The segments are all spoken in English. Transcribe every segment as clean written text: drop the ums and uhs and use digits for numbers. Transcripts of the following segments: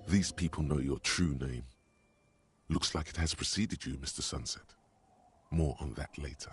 These people know your true name. Looks like it has preceded you, Mr. Sunset. More on that later.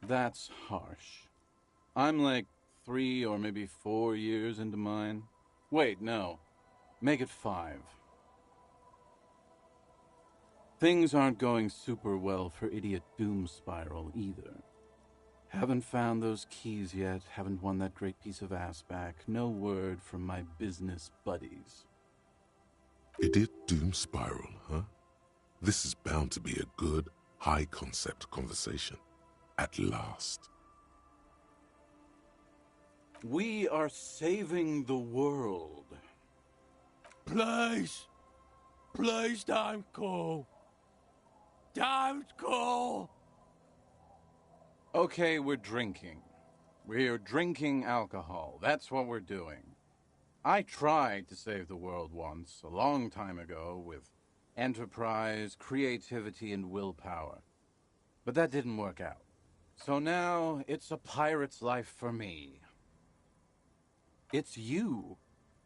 That's harsh. I'm like 3 or maybe 4 years into mine. Wait, no. Make it 5. Things aren't going super well for Idiot Doom Spiral either. Haven't found those keys yet, haven't won that great piece of ass back. No word from my business buddies. Idiot Doom Spiral, huh? This is bound to be a good, high-concept conversation. At last. We are saving the world. Please! Please don't go! Don't go! Okay, we're drinking. We're drinking alcohol. That's what we're doing. I tried to save the world once, a long time ago, with enterprise, creativity, and willpower. But that didn't work out. So now, it's a pirate's life for me. It's you.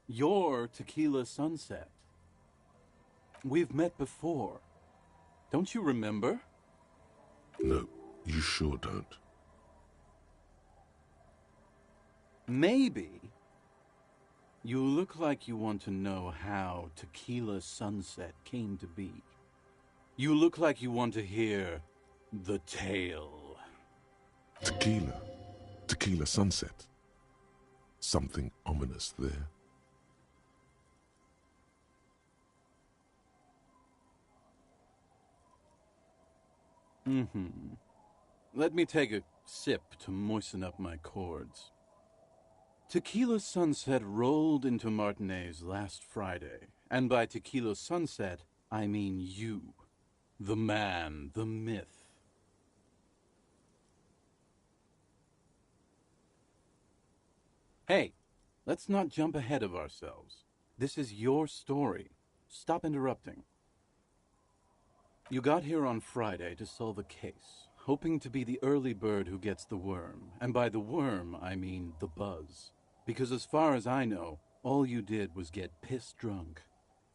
You're Tequila Sunset. We've met before. Don't you remember? No, you sure don't. Maybe. You look like you want to know how Tequila Sunset came to be. You look like you want to hear the tale. Tequila. Tequila Sunset. Something ominous there. Let me take a sip to moisten up my chords. Tequila Sunset rolled into Martinez last Friday, and by Tequila Sunset, I mean you. The man, the myth. Hey, let's not jump ahead of ourselves. This is your story. Stop interrupting. You got here on Friday to solve a case, hoping to be the early bird who gets the worm. And by the worm, I mean the buzz. Because as far as I know, all you did was get pissed drunk.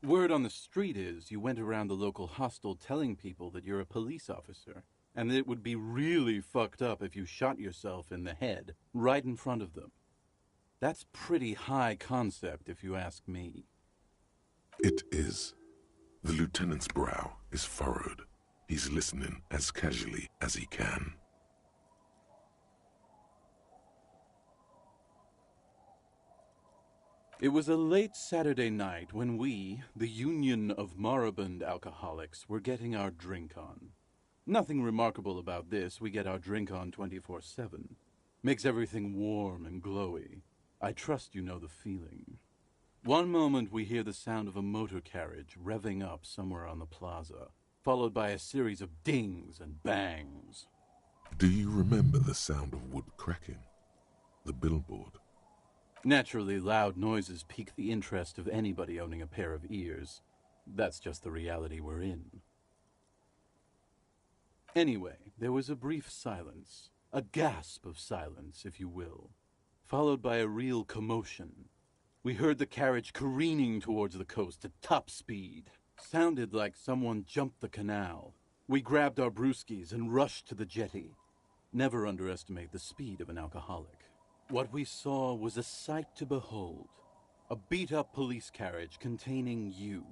Word on the street is you went around the local hostel telling people that you're a police officer, and that it would be really fucked up if you shot yourself in the head right in front of them. That's pretty high concept, if you ask me. It is. The lieutenant's brow is furrowed. He's listening as casually as he can. It was a late Saturday night when we, the Union of Moribund Alcoholics, were getting our drink on. Nothing remarkable about this. We get our drink on 24/7. Makes everything warm and glowy. I trust you know the feeling. One moment we hear the sound of a motor carriage revving up somewhere on the plaza, followed by a series of dings and bangs. Do you remember the sound of wood cracking? The billboard? Naturally, loud noises pique the interest of anybody owning a pair of ears. That's just the reality we're in. Anyway, there was a brief silence, a gasp of silence, if you will, followed by a real commotion. We heard the carriage careening towards the coast at top speed. Sounded like someone jumped the canal. We grabbed our brewskis and rushed to the jetty. Never underestimate the speed of an alcoholic. What we saw was a sight to behold. A beat-up police carriage containing you.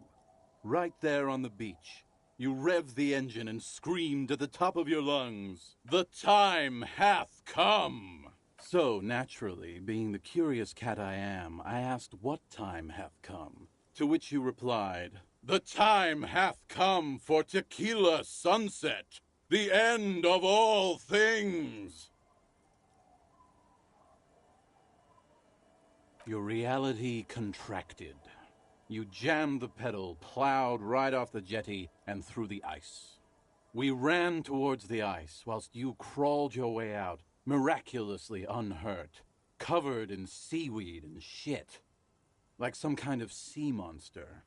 Right there on the beach. You revved the engine and screamed at the top of your lungs, "The time hath come!" So, naturally, being the curious cat I am, I asked what time hath come, to which you replied, "The time hath come for Tequila Sunset, the end of all things!" Your reality contracted. You jammed the pedal, plowed right off the jetty, and through the ice. We ran towards the ice, whilst you crawled your way out, miraculously unhurt, covered in seaweed and shit, like some kind of sea monster.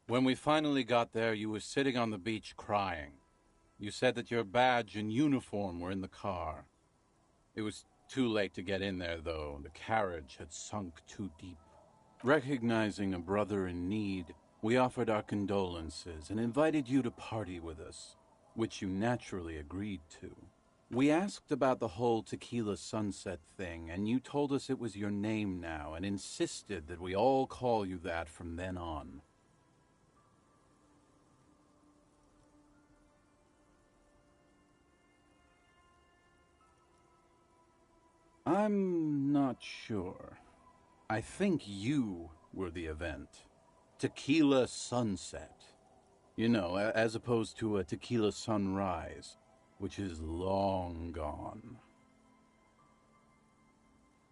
When we finally got there, you were sitting on the beach crying. You said that your badge and uniform were in the car. It was too late to get in there, though. The carriage had sunk too deep. Recognizing a brother in need, we offered our condolences and invited you to party with us, which you naturally agreed to. We asked about the whole Tequila Sunset thing, and you told us it was your name now and insisted that we all call you that from then on. I'm not sure. I think you were the event. Tequila Sunset. You know, as opposed to a tequila sunrise, which is long gone.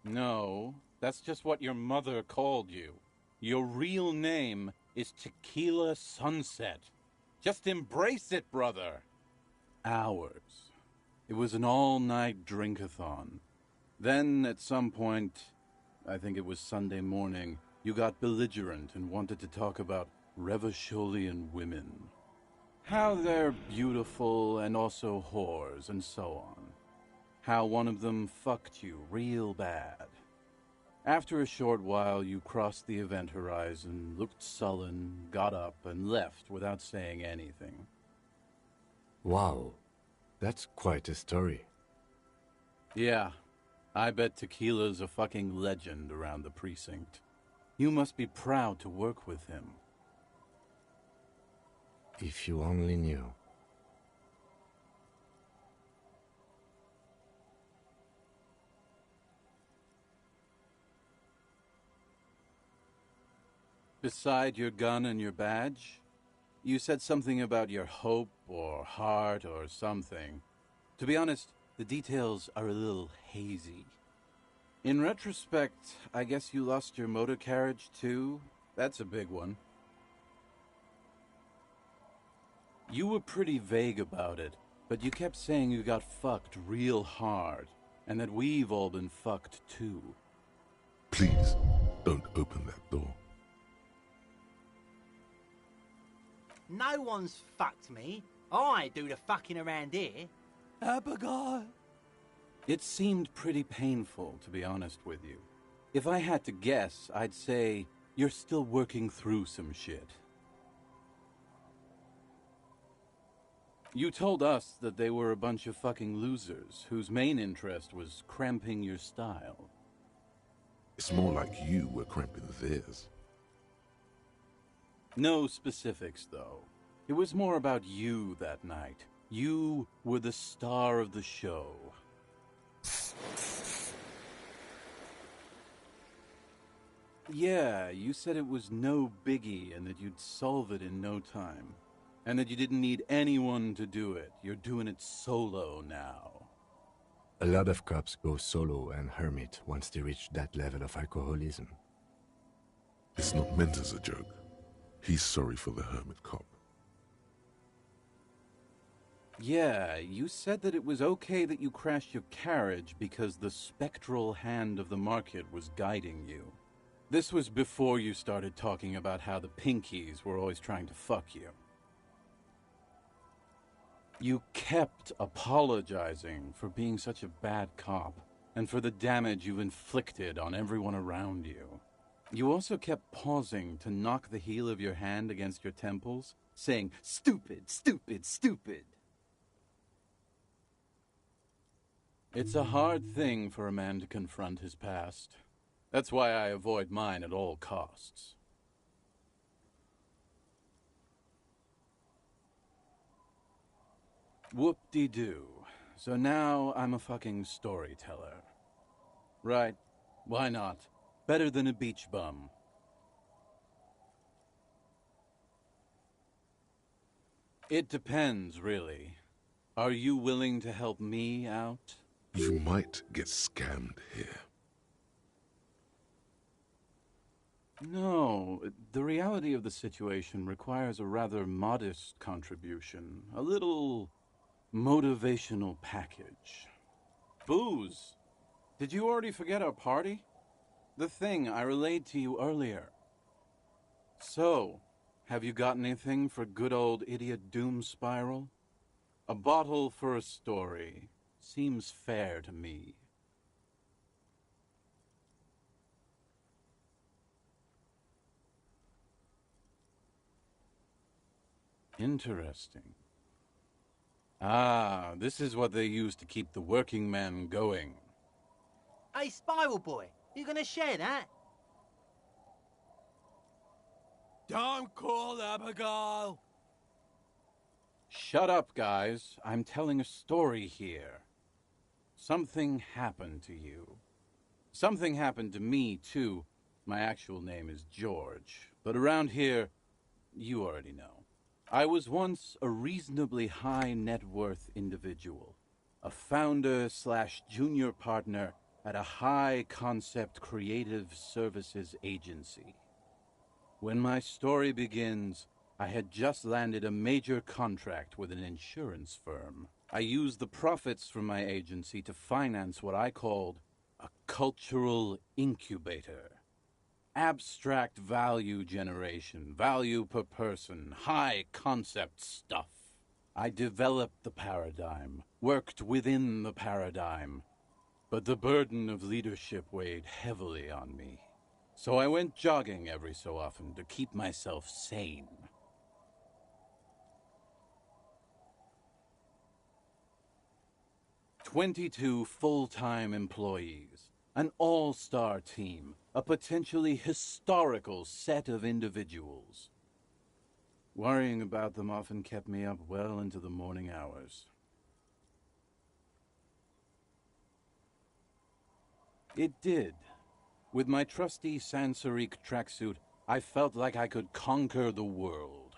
No, that's just what your mother called you. Your real name is Tequila Sunset. Just embrace it, brother. Ours. It was an all-night drink-a-thon. Then, at some point, I think it was Sunday morning, you got belligerent and wanted to talk about Revacholian women. How they're beautiful and also whores and so on. How one of them fucked you real bad. After a short while, you crossed the event horizon, looked sullen, got up, and left without saying anything. Wow, that's quite a story. Yeah. I bet Tequila's a fucking legend around the precinct. You must be proud to work with him. If you only knew. Beside your gun and your badge, you said something about your hope or heart or something. To be honest, the details are a little hazy. In retrospect, I guess you lost your motor carriage too? That's a big one. You were pretty vague about it, but you kept saying you got fucked real hard, and that we've all been fucked too. Please, don't open that door. No one's fucked me. I do the fucking around here. Abigail! It seemed pretty painful, to be honest with you. If I had to guess, I'd say you're still working through some shit. You told us that they were a bunch of fucking losers whose main interest was cramping your style. It's more like you were cramping theirs. No specifics, though. It was more about you that night. You were the star of the show. Yeah, you said it was no biggie and that you'd solve it in no time. And that you didn't need anyone to do it. You're doing it solo now. A lot of cops go solo and hermit once they reach that level of alcoholism. It's not meant as a joke. He's sorry for the hermit cop. Yeah, you said that it was okay that you crashed your carriage because the spectral hand of the market was guiding you. This was before you started talking about how the Pinkies were always trying to fuck you. You kept apologizing for being such a bad cop and for the damage you've inflicted on everyone around you. You also kept pausing to knock the heel of your hand against your temples, saying, "Stupid, stupid, stupid." It's a hard thing for a man to confront his past. That's why I avoid mine at all costs. Whoop-de-doo. So now I'm a fucking storyteller. Right. Why not? Better than a beach bum. It depends, really. Are you willing to help me out? You might get scammed here. No, the reality of the situation requires a rather modest contribution. A little motivational package. Booze. Did you already forget our party? The thing I relayed to you earlier. So, have you got anything for good old idiot Doom Spiral? A bottle for a story. Seems fair to me. Interesting. Ah, this is what they use to keep the working men going. Hey, Spiral Boy, you gonna share that? Don't call Abigail! Shut up, guys. I'm telling a story here. Something happened to you. Something happened to me, too. My actual name is George, but around here, you already know. I was once a reasonably high net worth individual, a founder/junior partner at a high concept creative services agency. When my story begins, I had just landed a major contract with an insurance firm. I used the profits from my agency to finance what I called a cultural incubator. Abstract value generation, value per person, high concept stuff. I developed the paradigm, worked within the paradigm, but the burden of leadership weighed heavily on me. So I went jogging every so often to keep myself sane. "22 full-time employees, an all-star team, a potentially historical set of individuals. Worrying about them often kept me up well into the morning hours. It did. With my trusty Sansarique tracksuit, I felt like I could conquer the world.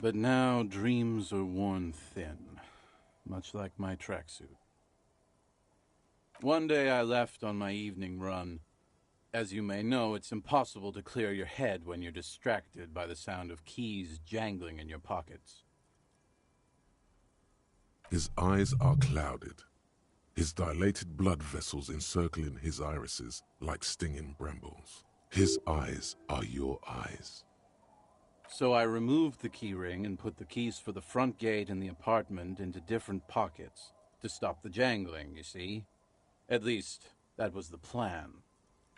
But now dreams are worn thin, much like my tracksuit. One day I left on my evening run. As you may know, it's impossible to clear your head when you're distracted by the sound of keys jangling in your pockets. His eyes are clouded, his dilated blood vessels encircling his irises like stinging brambles. His eyes are your eyes. So I removed the key ring and put the keys for the front gate and the apartment into different pockets to stop the jangling, you see? At least, that was the plan.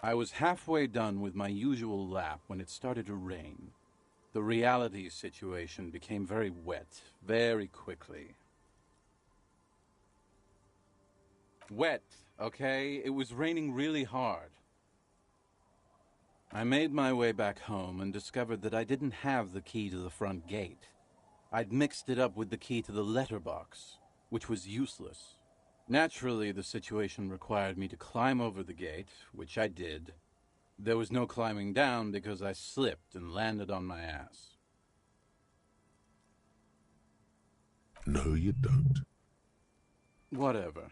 I was halfway done with my usual lap when it started to rain. The reality situation became very wet, very quickly. Wet, okay? It was raining really hard. I made my way back home and discovered that I didn't have the key to the front gate. I'd mixed it up with the key to the letterbox, which was useless. Naturally, the situation required me to climb over the gate, which I did. There was no climbing down because I slipped and landed on my ass. No, you don't. Whatever.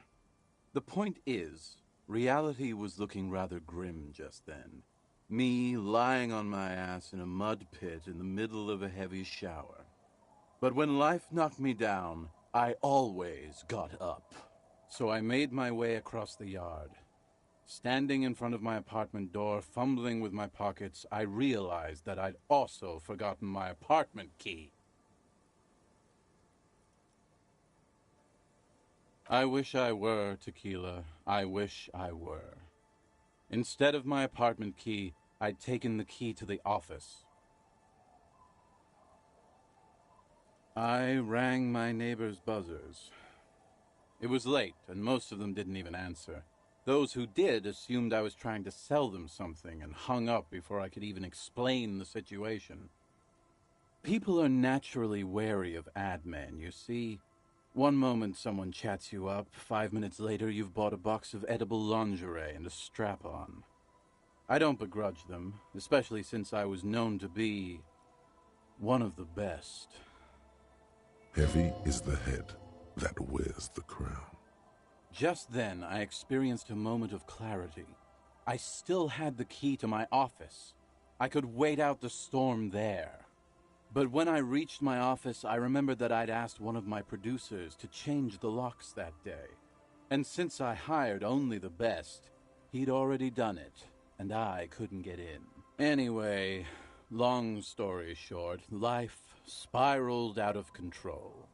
The point is, reality was looking rather grim just then. Me lying on my ass in a mud pit in the middle of a heavy shower. But when life knocked me down, I always got up. So I made my way across the yard. Standing in front of my apartment door, fumbling with my pockets, I realized that I'd also forgotten my apartment key. I wish I were, Tequila. I wish I were. Instead of my apartment key, I'd taken the key to the office. I rang my neighbor's buzzers. It was late, and most of them didn't even answer. Those who did assumed I was trying to sell them something and hung up before I could even explain the situation. People are naturally wary of ad men, you see. One moment someone chats you up, 5 minutes later you've bought a box of edible lingerie and a strap-on. I don't begrudge them, especially since I was known to be one of the best. Heavy is the head that wears the crown. Just then, I experienced a moment of clarity. I still had the key to my office. I could wait out the storm there. But when I reached my office, I remembered that I'd asked one of my producers to change the locks that day. And since I hired only the best, he'd already done it, and I couldn't get in. Anyway, long story short, life spiraled out of control.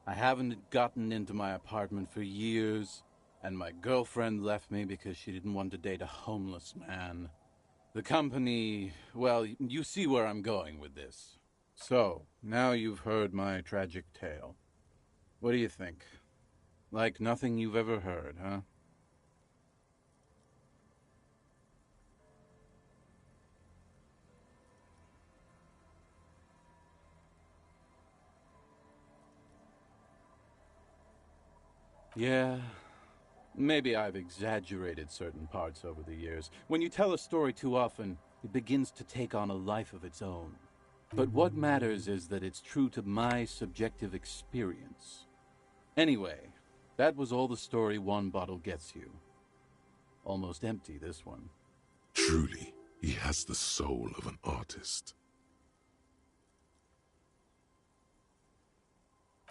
I haven't gotten into my apartment for years, and my girlfriend left me because she didn't want to date a homeless man. The company, well, you see where I'm going with this. So, now you've heard my tragic tale. What do you think? Like nothing you've ever heard, huh? Yeah, maybe I've exaggerated certain parts over the years. When you tell a story too often, it begins to take on a life of its own. But what matters is that it's true to my subjective experience. Anyway, that was all the story one bottle gets you. Almost empty, this one. Truly, he has the soul of an artist.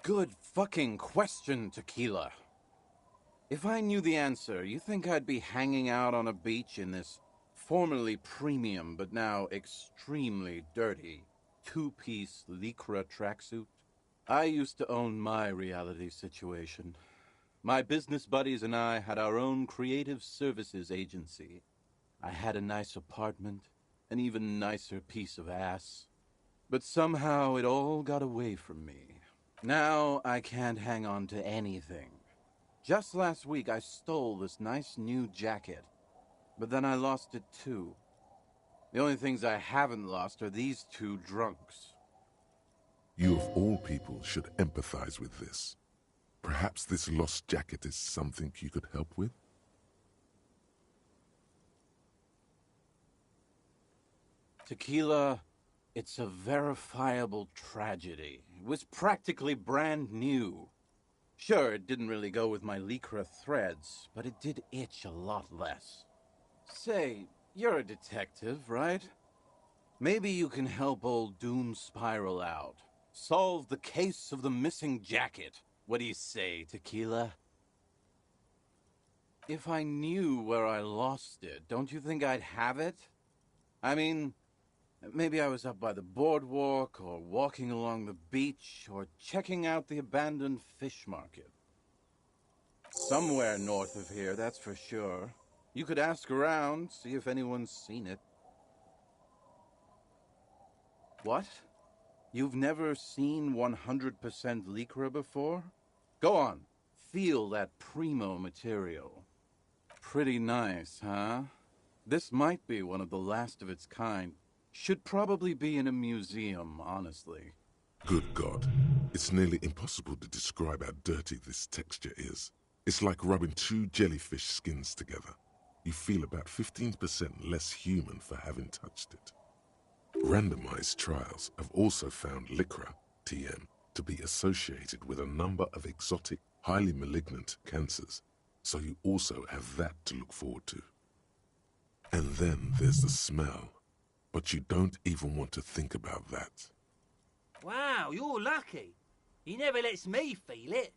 Good fucking question, Tequila. If I knew the answer, you think I'd be hanging out on a beach in this formerly premium but now extremely dirty two-piece Lycra tracksuit? I used to own my reality situation. My business buddies and I had our own creative services agency. I had a nice apartment, an even nicer piece of ass. But somehow it all got away from me. Now I can't hang on to anything. Just last week I stole this nice new jacket, but then I lost it too. The only things I haven't lost are these two drunks. You of all people should empathize with this. Perhaps this lost jacket is something you could help with? Tequila, it's a verifiable tragedy. It was practically brand new. Sure, it didn't really go with my Lycra threads, but it did itch a lot less. Say, you're a detective, right? Maybe you can help old Doom Spiral out. Solve the case of the missing jacket. What do you say, Tequila? If I knew where I lost it, don't you think I'd have it? I mean, maybe I was up by the boardwalk, or walking along the beach, or checking out the abandoned fish market. Somewhere north of here, that's for sure. You could ask around, see if anyone's seen it. What? You've never seen 100% Lycra before? Go on, feel that primo material. Pretty nice, huh? This might be one of the last of its kind. Should probably be in a museum, honestly. Good God. It's nearly impossible to describe how dirty this texture is. It's like rubbing two jellyfish skins together. You feel about 15% less human for having touched it. Randomized trials have also found Lycra, TM, to be associated with a number of exotic, highly malignant cancers, so you also have that to look forward to. And then there's the smell, but you don't even want to think about that. Wow, you're lucky. He never lets me feel it.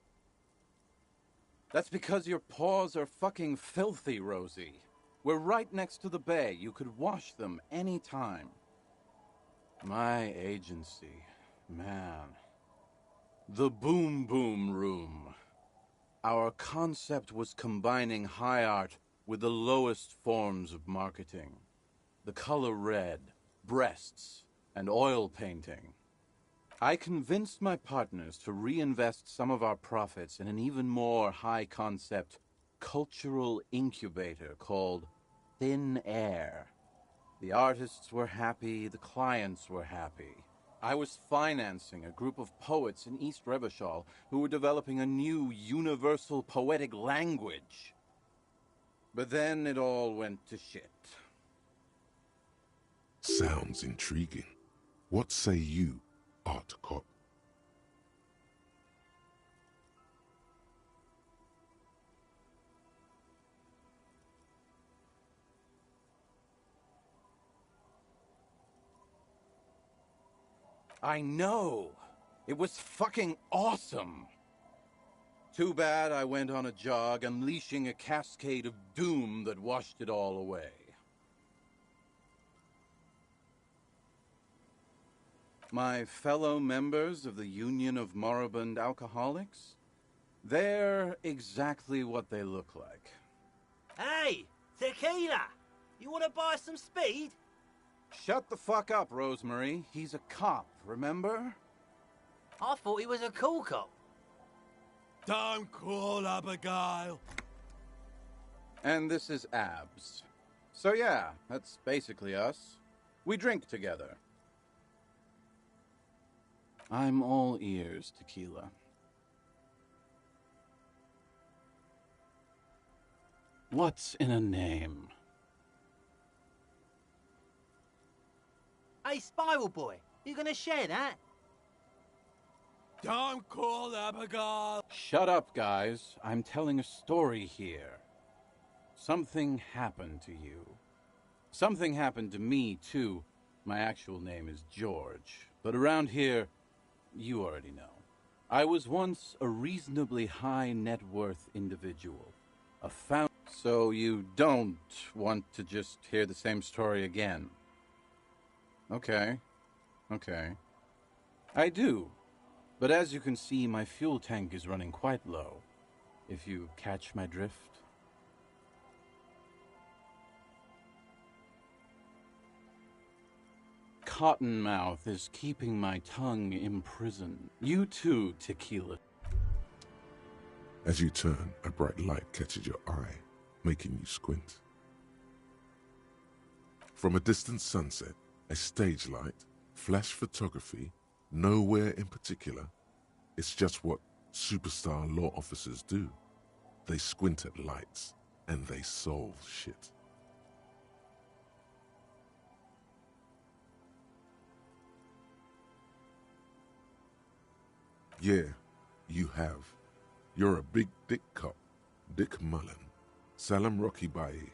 That's because your paws are fucking filthy, Rosie. We're right next to the bay. You could wash them any time. My agency, man. The Boom Boom Room. Our concept was combining high art with the lowest forms of marketing. The color red, breasts, and oil painting. I convinced my partners to reinvest some of our profits in an even more high-concept cultural incubator called Thin Air. The artists were happy, the clients were happy. I was financing a group of poets in East Revachol who were developing a new universal poetic language. But then it all went to shit. Sounds intriguing. What say you, Art Cop? I know. It was fucking awesome. Too bad I went on a jog, unleashing a cascade of doom that washed it all away. My fellow members of the Union of Moribund Alcoholics? They're exactly what they look like. Hey, tequila! You want to buy some speed? Shut the fuck up, Rosemary. He's a cop, remember? I thought he was a cool cop. Don't call Abigail. And this is Abs. So yeah, that's basically us. We drink together. I'm all ears, Tequila. What's in a name? Hey, Spiral Boy, you gonna share that? Don't call Abigail. Shut up, guys. I'm telling a story here. Something happened to you. Something happened to me, too. My actual name is George. But around here, you already know. I was once a reasonably high net worth individual. A found. So you don't want to just hear the same story again? Okay. I do. But as you can see, my fuel tank is running quite low. If you catch my drift. Cottonmouth is keeping my tongue imprisoned. You too, Tequila. As you turn, a bright light catches your eye, making you squint. From a distant sunset, a stage light, flash photography, nowhere in particular. It's just what superstar law officers do. They squint at lights, and they solve shit. Yeah, you have. You're a big dick cop, Dick Mullen, Salam Rocky Bayi,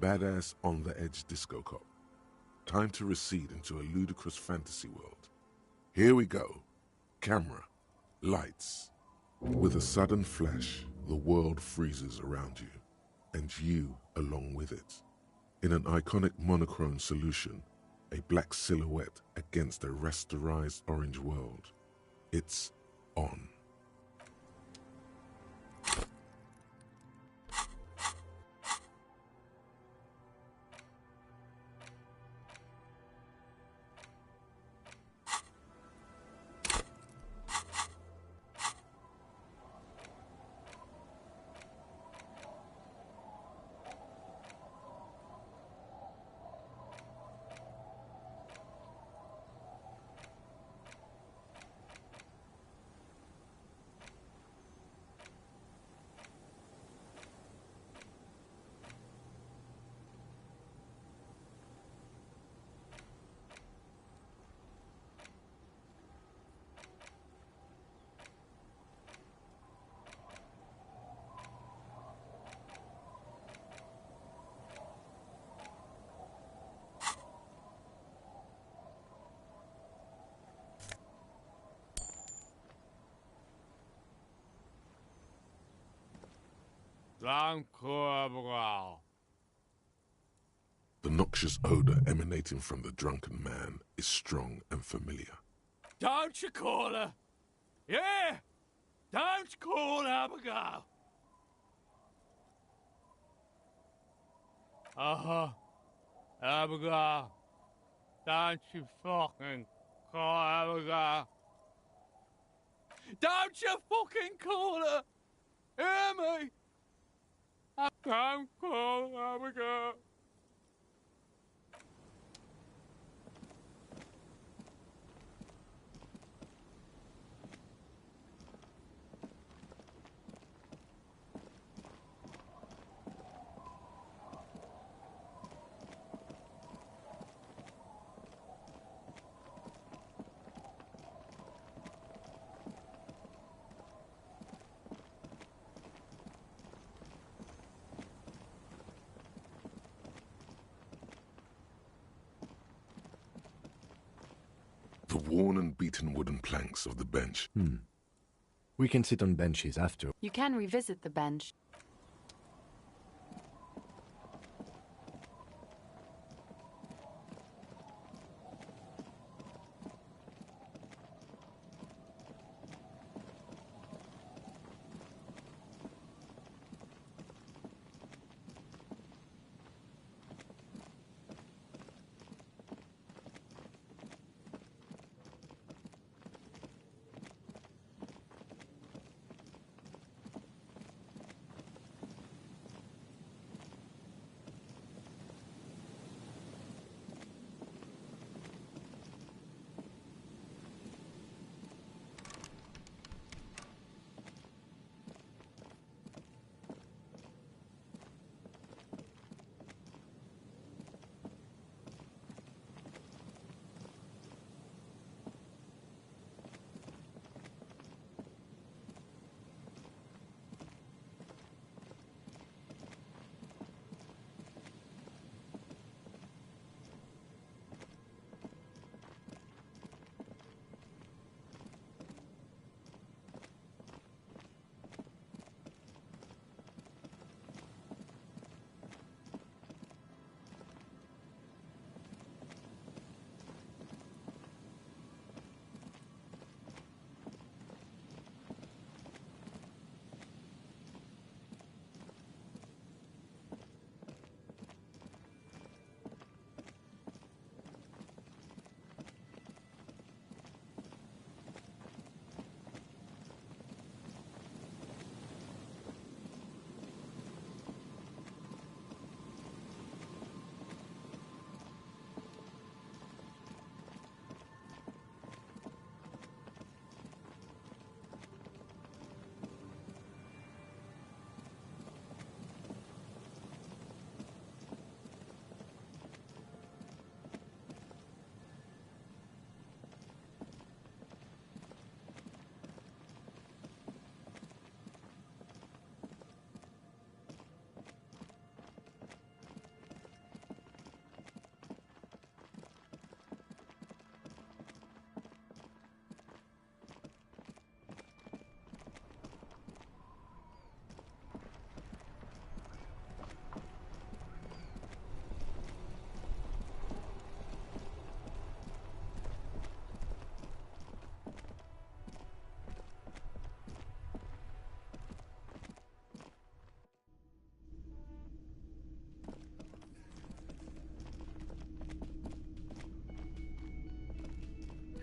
badass on-the-edge disco cop. Time to recede into a ludicrous fantasy world. Here we go. Camera. Lights. With a sudden flash, the world freezes around you, and you along with it. In an iconic monochrome solution, a black silhouette against a rasterized orange world. It's on. Don't call Abigail. The noxious odor emanating from the drunken man is strong and familiar. Don't you call her. Yeah! Don't call Abigail. Abigail. Don't you fucking call Abigail. Don't you fucking call her. Hear me? Don't call Abigail. The worn and beaten wooden planks of the bench. We can sit on benches after. You can revisit the bench.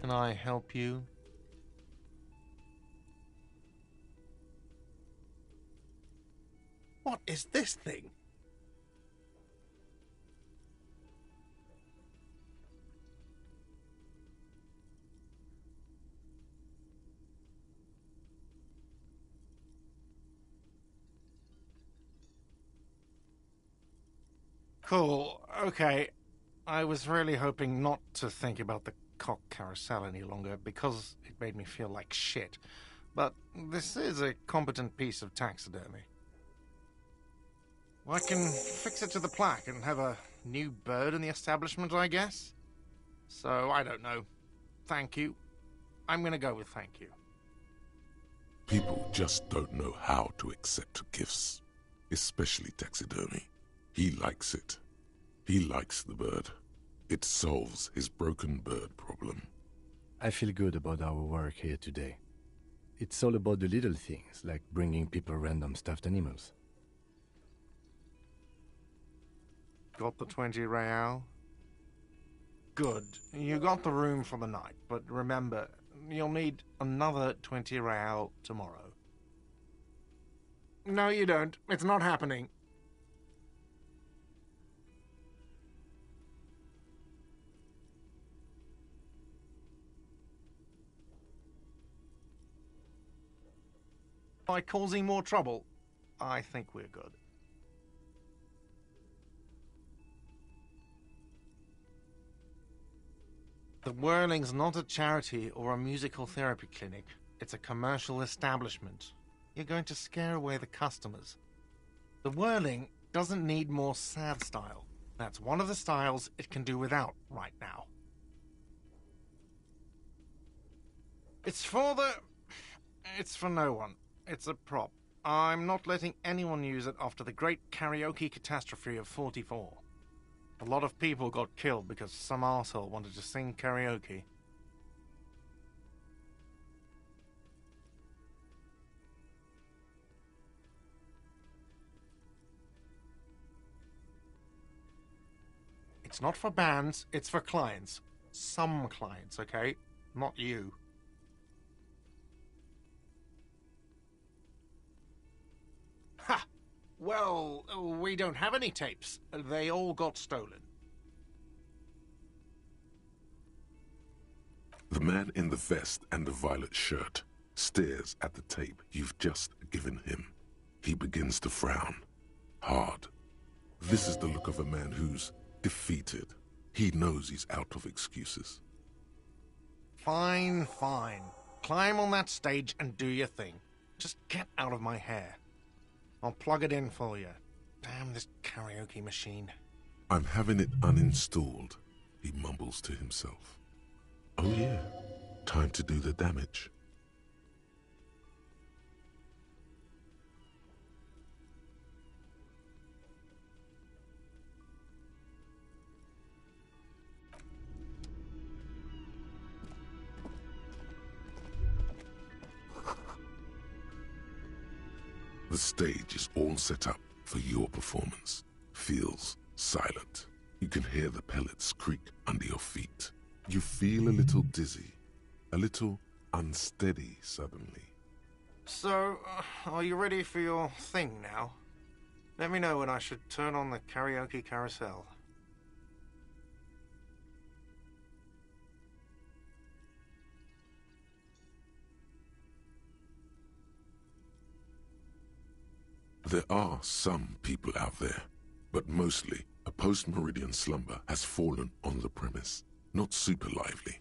Can I help you? What is this thing? Cool. Okay. I was really hoping not to think about the cock carousel any longer because it made me feel like shit. But this is a competent piece of taxidermy. I can fix it to the plaque and have a new bird in the establishment, I guess. So, I don't know. Thank you. I'm gonna go with thank you. People just don't know how to accept gifts, especially taxidermy. He likes it. He likes the bird. It solves his broken bird problem. I feel good about our work here today. It's all about the little things, like bringing people random stuffed animals. Got the 20 real? Good. You got the room for the night, but remember, you'll need another 20 real tomorrow. No, you don't. It's not happening. By causing more trouble, I think we're good. The Whirling's not a charity or a musical therapy clinic. It's a commercial establishment. You're going to scare away the customers. The Whirling doesn't need more sad style. That's one of the styles it can do without right now. It's for the... It's for no one. It's a prop. I'm not letting anyone use it after the great karaoke catastrophe of '44. A lot of people got killed because some arsehole wanted to sing karaoke. It's not for bands, it's for clients. Some clients, okay? Not you. Ha! Well, we don't have any tapes. They all got stolen. The man in the vest and the violet shirt stares at the tape you've just given him. He begins to frown. Hard. This is the look of a man who's defeated. He knows he's out of excuses. Fine, fine. Climb on that stage and do your thing. Just get out of my hair. I'll plug it in for you. Damn this karaoke machine. I'm having it uninstalled, he mumbles to himself. Oh yeah, time to do the damage. The stage is all set up for your performance. Feels silent. You can hear the pellets creak under your feet. You feel a little dizzy, a little unsteady suddenly. So, are you ready for your thing now? Let me know when I should turn on the karaoke carousel. There are some people out there, but mostly a post-meridian slumber has fallen on the premise. Not super lively.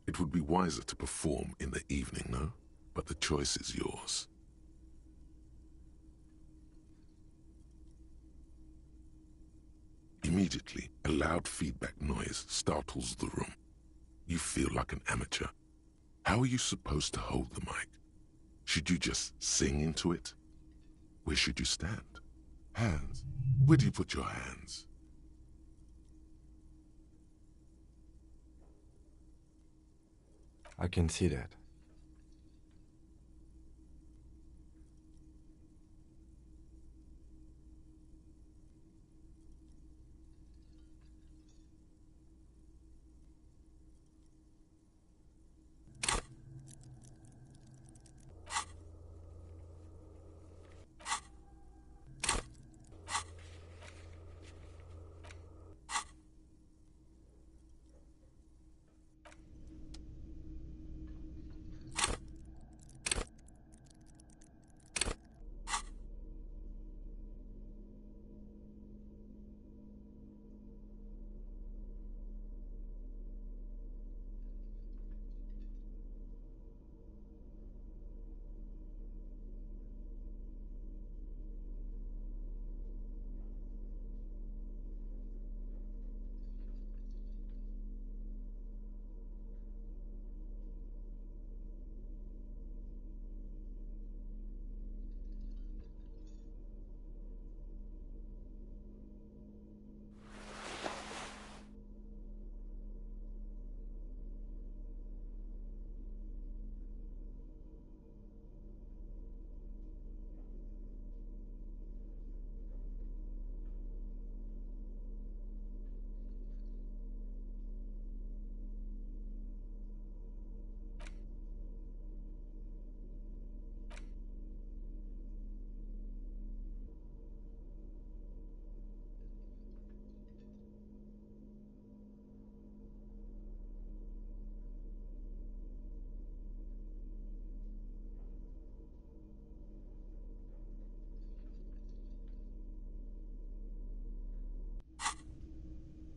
It would be wiser to perform in the evening, no? But the choice is yours. Immediately, a loud feedback noise startles the room. You feel like an amateur. How are you supposed to hold the mic? Should you just sing into it? Where should you stand? Hands. Where do you put your hands? I can see that.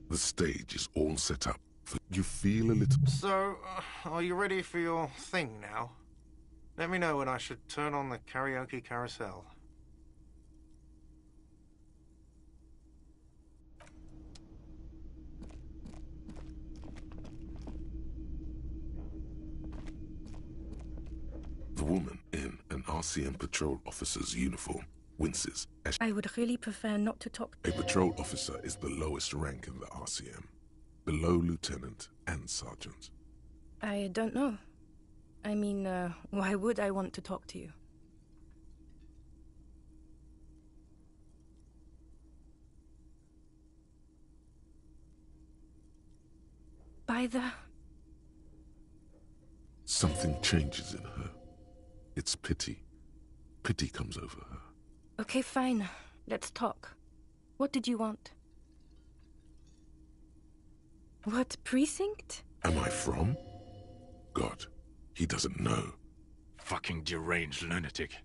The stage is all set up for you feel a little... So, are you ready for your thing now? Let me know when I should turn on the karaoke carousel. RCM patrol officer's uniform, winces as I would really prefer not to talk. a patrol officer is the lowest rank in the RCM, below lieutenant and sergeant. I don't know. I mean, why would I want to talk to you? By the... Something changes in her. It's pity. Pity comes over her. Okay, fine. Let's talk. What did you want? What precinct? Am I from? God, he doesn't know. Fucking deranged lunatic.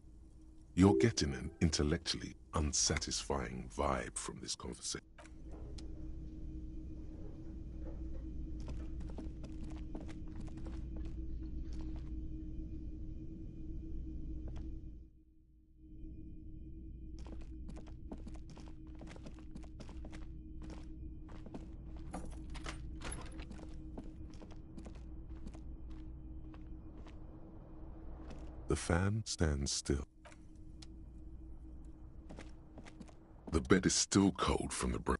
You're getting an intellectually unsatisfying vibe from this conversation. The fan stands still. The bed is still cold from the break.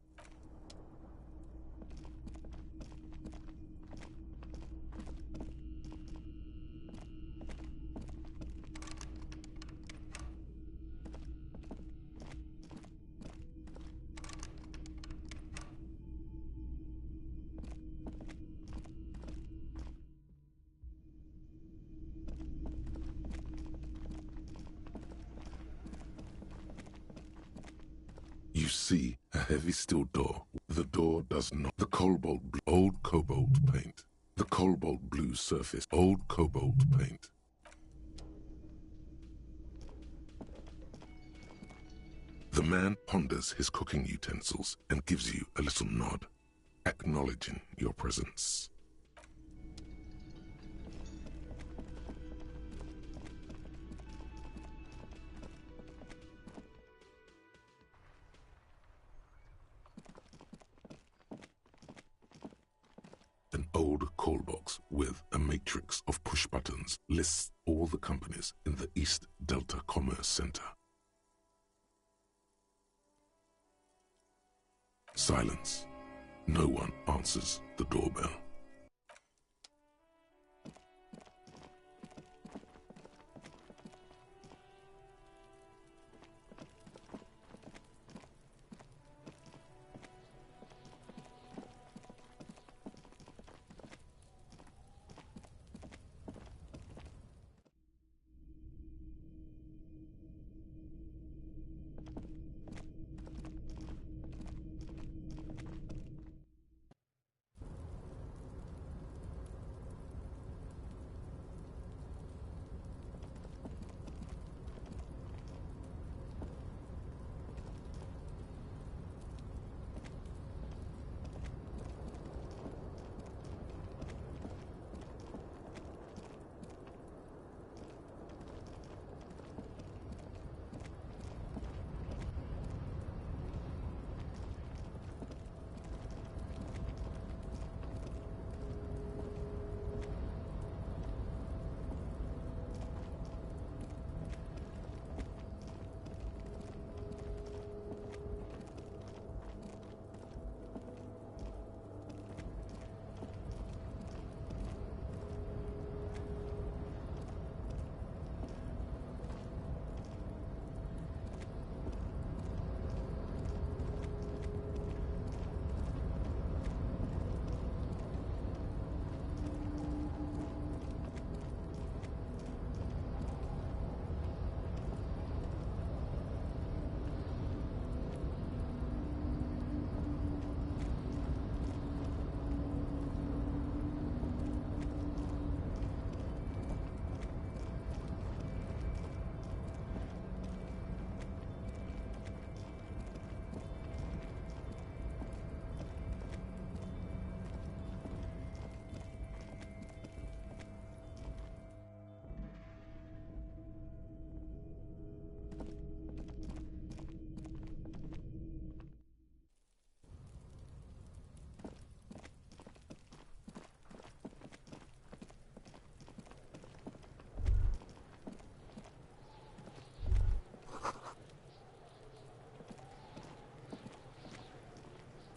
You see a heavy steel door. The door does not. The old cobalt paint. The cobalt blue surface. Old cobalt paint. The man ponders his cooking utensils and gives you a little nod, acknowledging your presence. An old call box with a matrix of push buttons lists all the companies in the East Delta Commerce Center. Silence. No one answers the doorbell.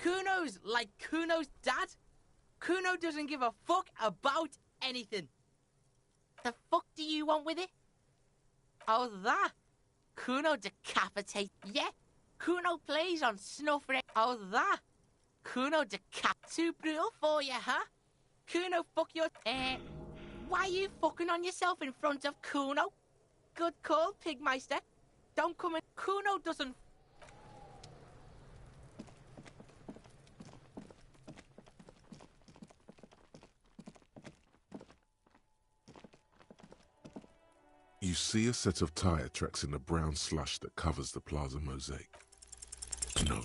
Kuno's like Kuno's dad. Kuno doesn't give a fuck about anything. The fuck do you want with it? Oh, that. Kuno decapitate. Yeah, Kuno plays on snuff. Oh, that. Kuno too brutal for you, huh? Kuno fuck your... why are you fucking on yourself in front of Kuno? Good call, Pigmeister. Don't come in. Kuno doesn't... You see a set of tire tracks in the brown slush that covers the plaza mosaic. No,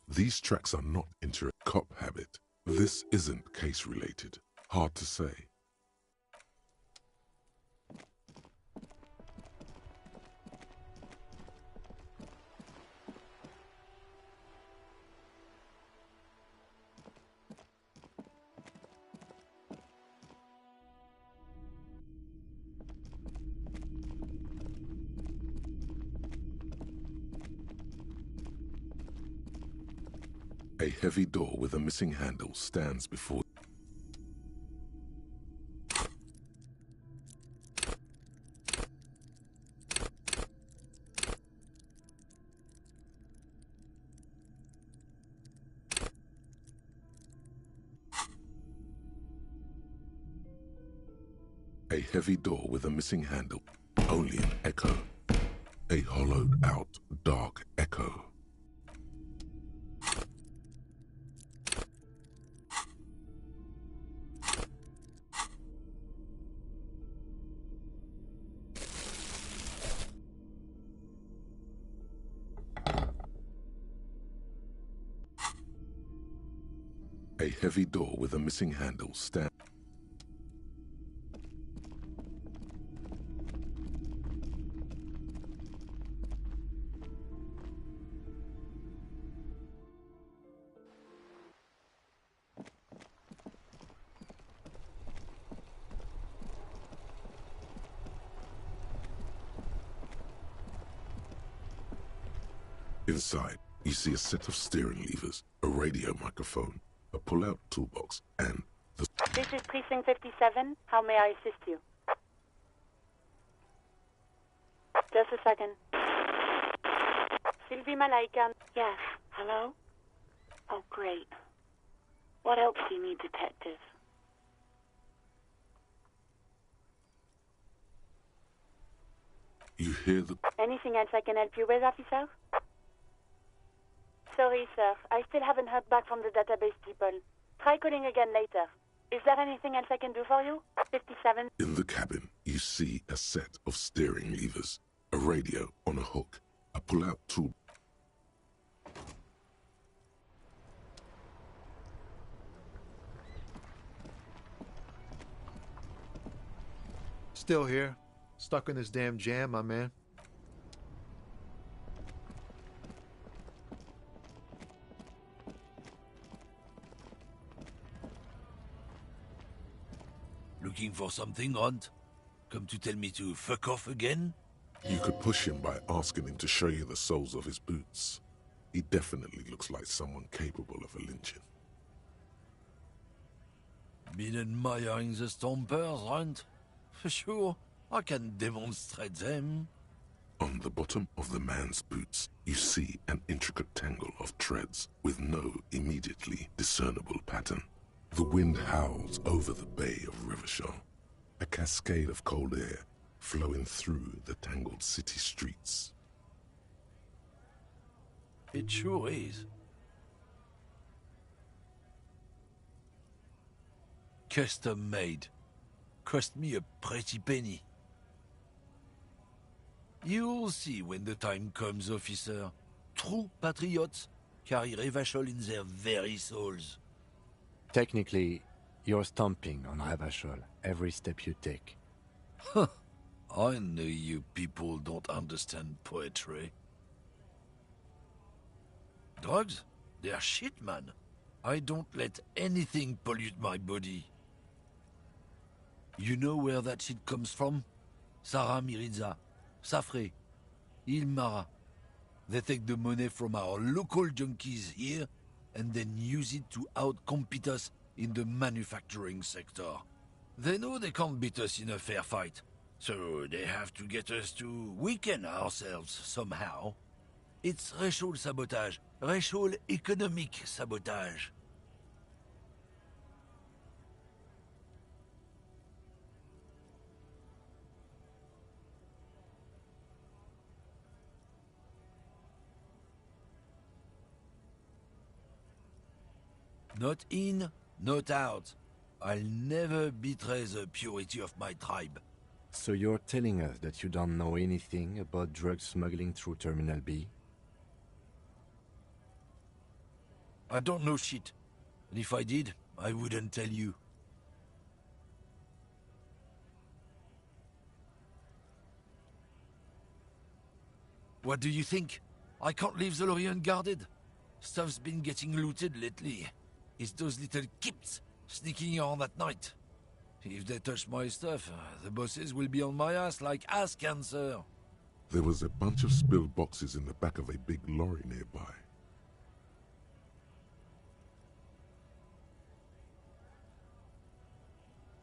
these tracks are not into a cop habit. This isn't case-related. Hard to say. A heavy door with a missing handle stands before. A heavy door with a missing handle. Only an echo. A hollowed out, dark echo. A heavy door with a missing handle stands. Inside, you see a set of steering levers, a radio microphone, a pull-out toolbox, and the... This is Precinct 57. How may I assist you? Just a second. Sylvie Malaika. Yes. Hello? Oh, great. What else do you need, detective? You hear the... Anything else I can help you with, officer? Sorry, sir. I still haven't heard back from the database people. Try calling again later. Is there anything else I can do for you? 57. In the cabin, you see a set of steering levers, a radio on a hook, a pull-out tool. Still here. Stuck in this damn jam, my man. Looking for something, Hunt? Come to tell me to fuck off again? You could push him by asking him to show you the soles of his boots. He definitely looks like someone capable of a lynching. Been admiring the stompers, Hunt? For sure, I can demonstrate them. On the bottom of the man's boots, you see an intricate tangle of treads with no immediately discernible pattern. The wind howls over the bay of Rivershaw, a cascade of cold air flowing through the tangled city streets. It sure is. Custom made. Cost me a pretty penny. You'll see when the time comes, officer. True patriots carry Revachol in their very souls. Technically, you're stomping on Revachol every step you take. Huh. I know you people don't understand poetry. Drugs? They're shit, man. I don't let anything pollute my body. You know where that shit comes from? Sarah Miriza, Safre, Ilmara. They take the money from our local junkies here and then use it to outcompete us in the manufacturing sector. They know they can't beat us in a fair fight, so they have to get us to weaken ourselves somehow. It's racial sabotage, racial economic sabotage. Not in, not out. I'll never betray the purity of my tribe. So you're telling us that you don't know anything about drug smuggling through Terminal B? I don't know shit. And if I did, I wouldn't tell you. What do you think? I can't leave the lorry unguarded. Stuff's been getting looted lately. It's those little kips sneaking around at night. If they touch my stuff, the bosses will be on my ass like ass cancer. There was a bunch of spilled boxes in the back of a big lorry nearby.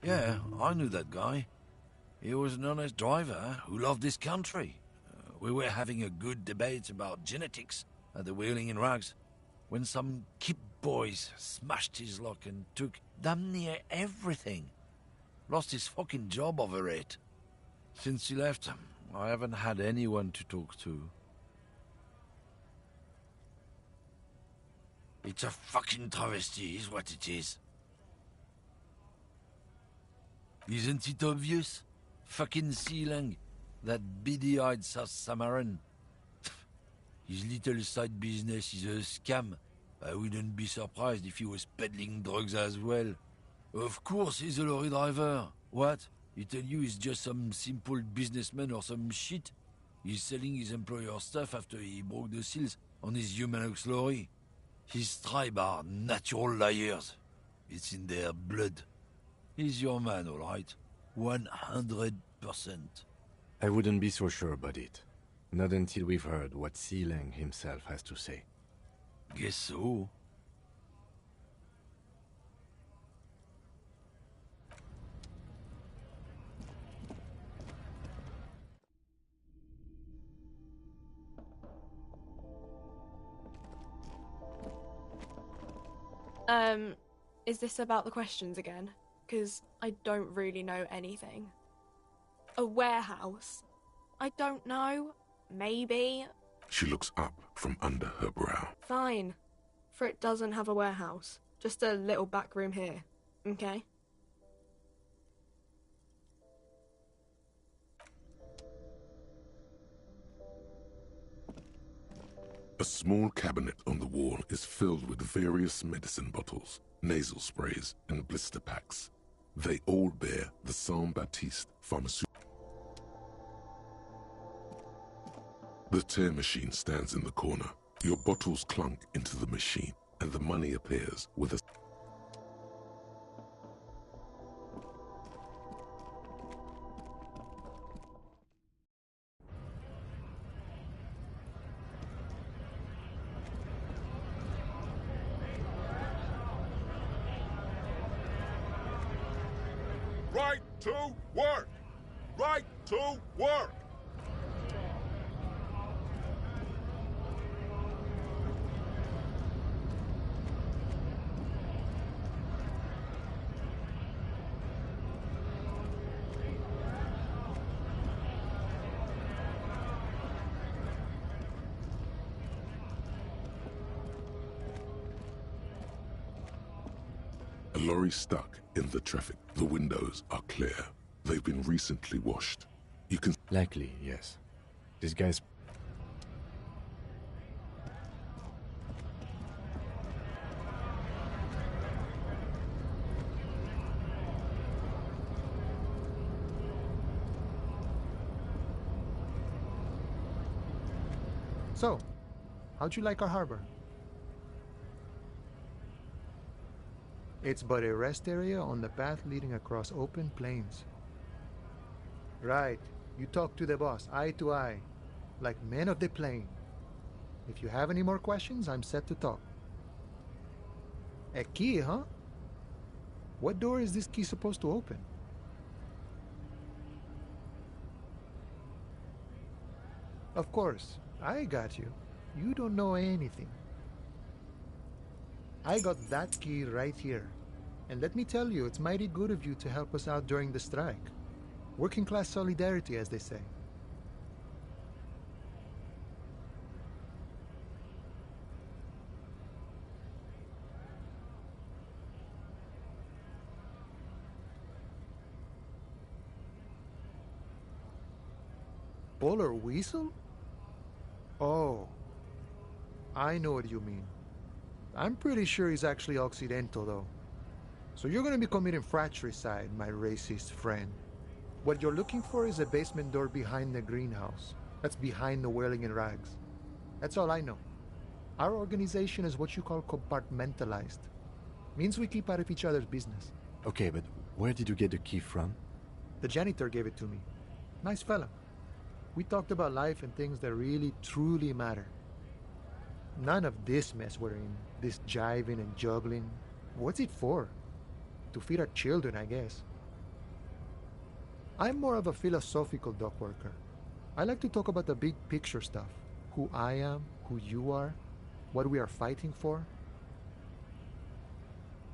Yeah, I knew that guy. He was an honest driver who loved this country. We were having a good debate about genetics at the Wheeling in Rags when some Kip boys smashed his lock and took damn near everything. Lost his fucking job over it. Since he left, I haven't had anyone to talk to. It's a fucking travesty, is what it is. Isn't it obvious? Fucking Sealang, that beady-eyed South Samaran. His little side business is a scam. I wouldn't be surprised if he was peddling drugs as well. Of course he's a lorry driver. What? He tell you he's just some simple businessman or some shit? He's selling his employer stuff after he broke the seals on his Humanox lorry. His tribe are natural liars. It's in their blood. He's your man, all right? 100%. I wouldn't be so sure about it. Not until we've heard what Sealang himself has to say. Guess so. Is this about the questions again? Because I don't really know anything. A warehouse? I don't know. Maybe. She looks up from under her brow. Fine. For it doesn't have a warehouse. Just a little back room here. Okay? A small cabinet on the wall is filled with various medicine bottles, nasal sprays, and blister packs. They all bear the Saint Baptiste pharmaceutical. The tear machine stands in the corner. Your bottles clunk into the machine, and the money appears with a... Right to work! Right to work! A lorry stuck in the traffic. The windows are clear. They've been recently washed. You can... Likely, yes. This guy's... So, how'd you like our harbor? It's but a rest area on the path leading across open plains. Right. You talk to the boss, eye to eye, like men of the plain. If you have any more questions, I'm set to talk. A key, huh? What door is this key supposed to open? Of course, I got you. You don't know anything. I got that key right here. And let me tell you, it's mighty good of you to help us out during the strike. Working class solidarity, as they say. Polar weasel? Oh, I know what you mean. I'm pretty sure he's actually Occidental, though. So you're gonna be committing fratricide, my racist friend. What you're looking for is a basement door behind the greenhouse. That's behind the Wailing in Rags. That's all I know. Our organization is what you call compartmentalized. Means we keep out of each other's business. Okay, but where did you get the key from? The janitor gave it to me. Nice fella. We talked about life and things that really, truly matter. None of this mess we're in, this jiving and juggling. What's it for? To feed our children, I guess. I'm more of a philosophical dock worker. I like to talk about the big picture stuff. Who I am, who you are, what we are fighting for.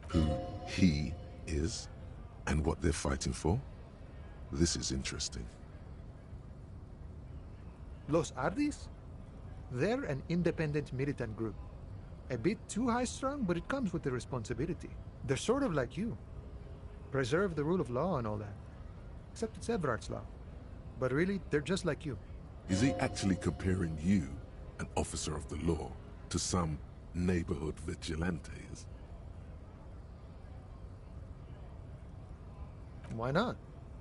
Who he is, and what they're fighting for? This is interesting. Los Ardis? They're an independent militant group. A bit too high-strung, but it comes with the responsibility. They're sort of like you. Preserve the rule of law and all that. Except it's Everard's law. But really, they're just like you. Is he actually comparing you, an officer of the law, to some neighborhood vigilantes? Why not?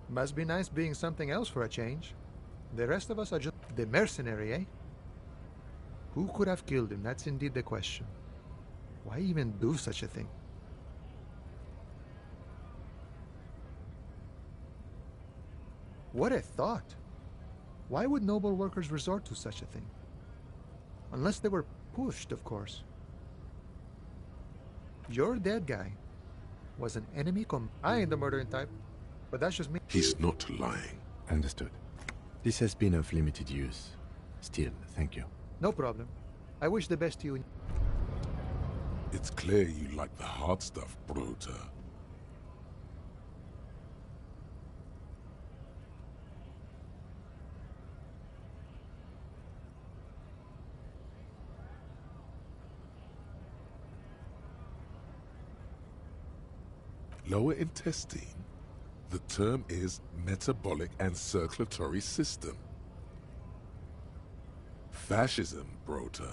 Must be nice being something else for a change. The rest of us are just the mercenary, eh? Who could have killed him? That's indeed the question. Why even do such a thing? What a thought! Why would noble workers resort to such a thing? Unless they were pushed, of course. Your dead guy was an enemy I ain't the murdering type, but that's just me. He's not lying. Understood. This has been of limited use. Still, thank you. No problem. I wish the best to you. It's clear you like the hard stuff, Brota. Lower intestine? The term is metabolic and circulatory system. Fascism, Brota.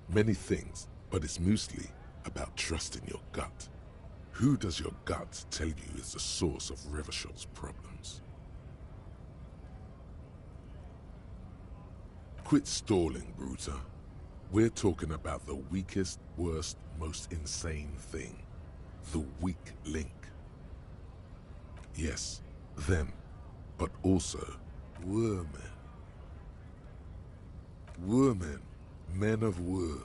Many things, but it's mostly about trusting your gut. Who does your gut tell you is the source of Revershol's problems? Quit stalling, Bruta. We're talking about the weakest, worst, most insane thing. The weak link. Yes, them, but also Women. Women, men of war.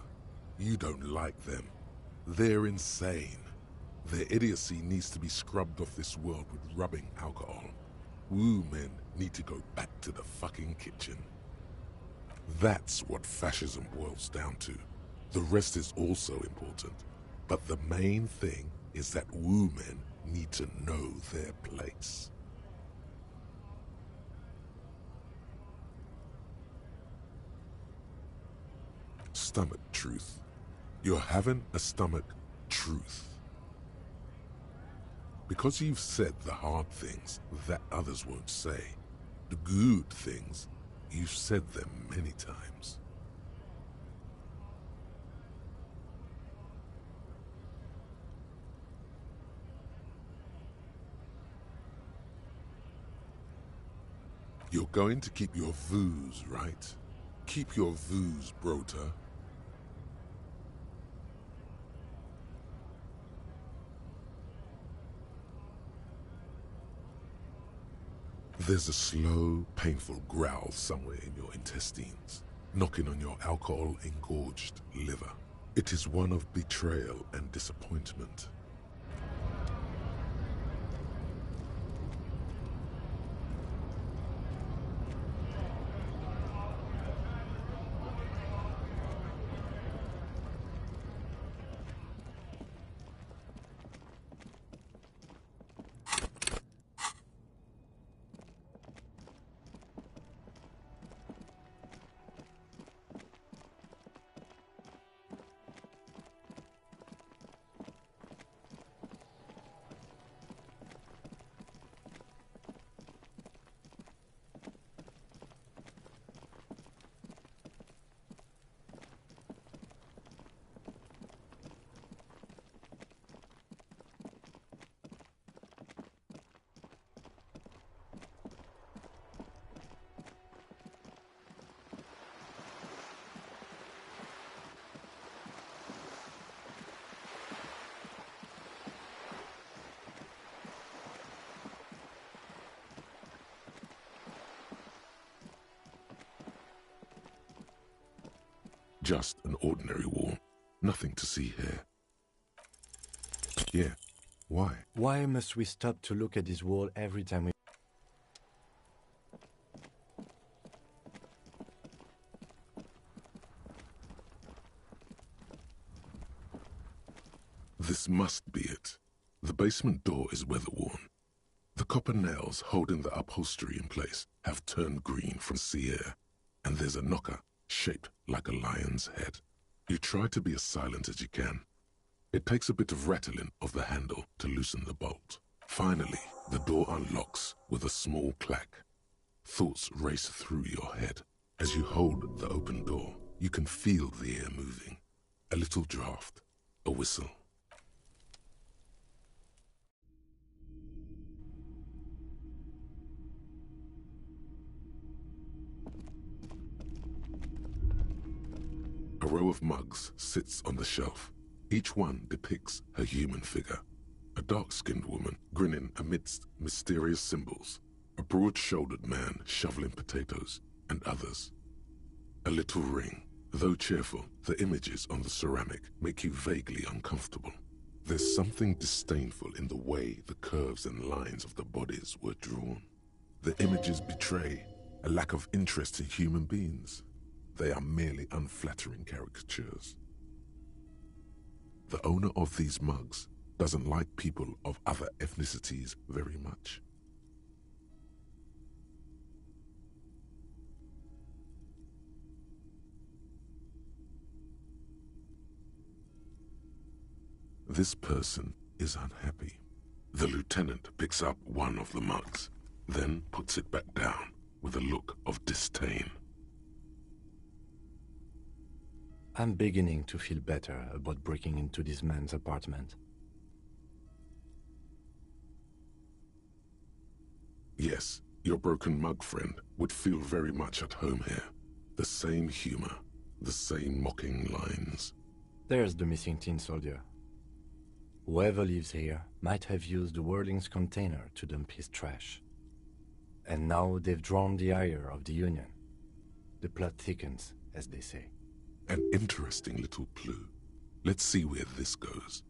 You don't like them. They're insane. Their idiocy needs to be scrubbed off this world with rubbing alcohol. Woo men need to go back to the fucking kitchen. That's what fascism boils down to. The rest is also important. But the main thing is that woo men need to know their place. Stomach truth. You're having a stomach truth. Because you've said the hard things that others won't say, the good things, you've said them many times. You're going to keep your views, right? Keep your views, Brota. There's a slow, painful growl somewhere in your intestines. knocking on your alcohol-engorged liver. It is one of betrayal and disappointment. Just an ordinary wall. Nothing to see here. Yeah, why? Why must we stop to look at this wall every time we... This must be it. The basement door is weather-worn. The copper nails holding the upholstery in place have turned green from sea air, and there's a knocker shaped like a lion's head. You try to be as silent as you can. It takes a bit of rattling of the handle to loosen the bolt. Finally, the door unlocks with a small clack. Thoughts race through your head. As you hold the open door, you can feel the air moving. A little draft, a whistle. A row of mugs sits on the shelf. Each one depicts a human figure. A dark-skinned woman grinning amidst mysterious symbols. A broad-shouldered man shoveling potatoes, and others. A little ring. Though cheerful, the images on the ceramic make you vaguely uncomfortable. There's something disdainful in the way the curves and lines of the bodies were drawn. The images betray a lack of interest in human beings. They are merely unflattering caricatures. The owner of these mugs doesn't like people of other ethnicities very much. This person is unhappy. The lieutenant picks up one of the mugs, then puts it back down with a look of disdain. I'm beginning to feel better about breaking into this man's apartment. Yes, your broken mug friend would feel very much at home here. The same humor, the same mocking lines. There's the missing tin soldier. Whoever lives here might have used the Whirling's container to dump his trash. And now they've drawn the ire of the Union. The plot thickens, as they say. An interesting little clue. Let's see where this goes.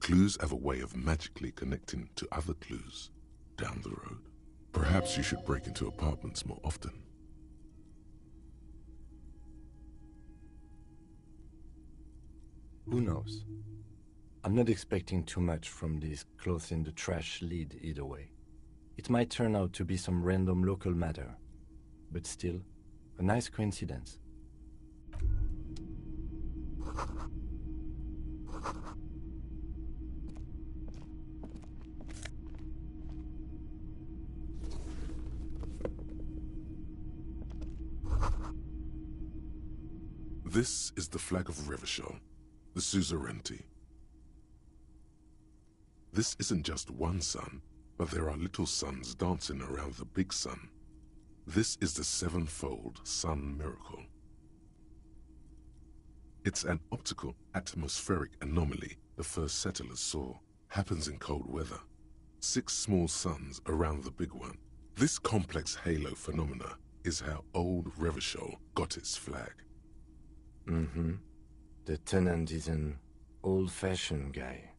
Clues have a way of magically connecting to other clues down the road. Perhaps you should break into apartments more often. Who knows? I'm not expecting too much from this clothes in the trash lead either way. It might turn out to be some random local matter, but still, a nice coincidence. This is the flag of Revachol, the suzerainty. This isn't just one sun, but there are little suns dancing around the big sun. This is the sevenfold sun miracle. It's an optical atmospheric anomaly the first settlers saw. Happens in cold weather. 6 small suns around the big one. This complex halo phenomena is how old Revachol got its flag. Mm-hmm. The tenant is an old-fashioned guy.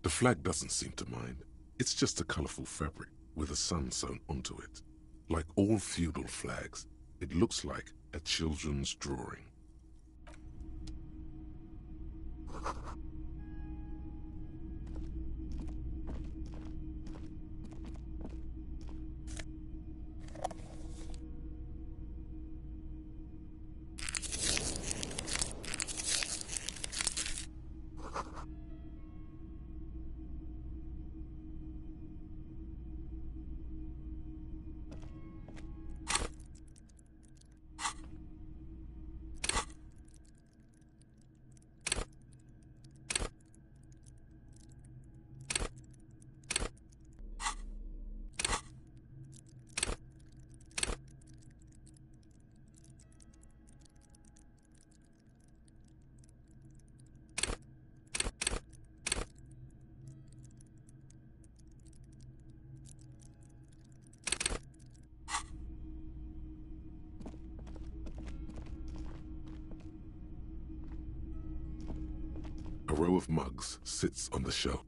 The flag doesn't seem to mind. It's just a colorful fabric with a sun sewn onto it. Like all feudal flags, it looks like a children's drawing. A row of mugs sits on the shelf.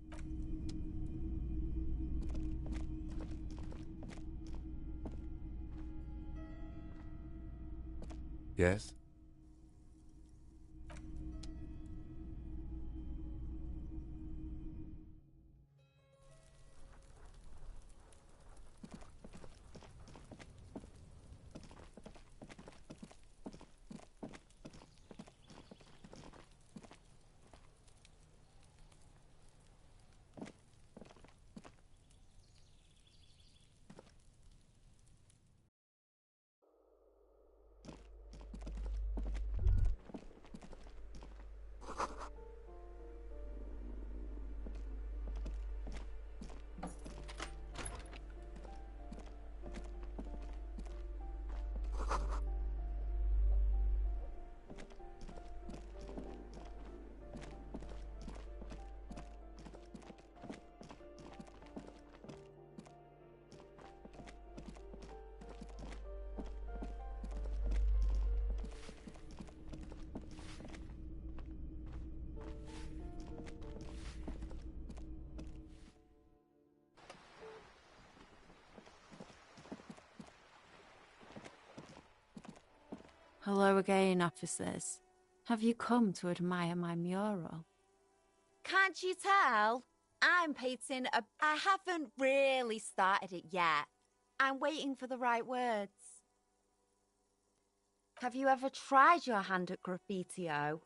Yes? Hello again, officers. Have you come to admire my mural? Can't you tell? I'm painting a... I haven't really started it yet. I'm waiting for the right words. Have you ever tried your hand at graffiti-o?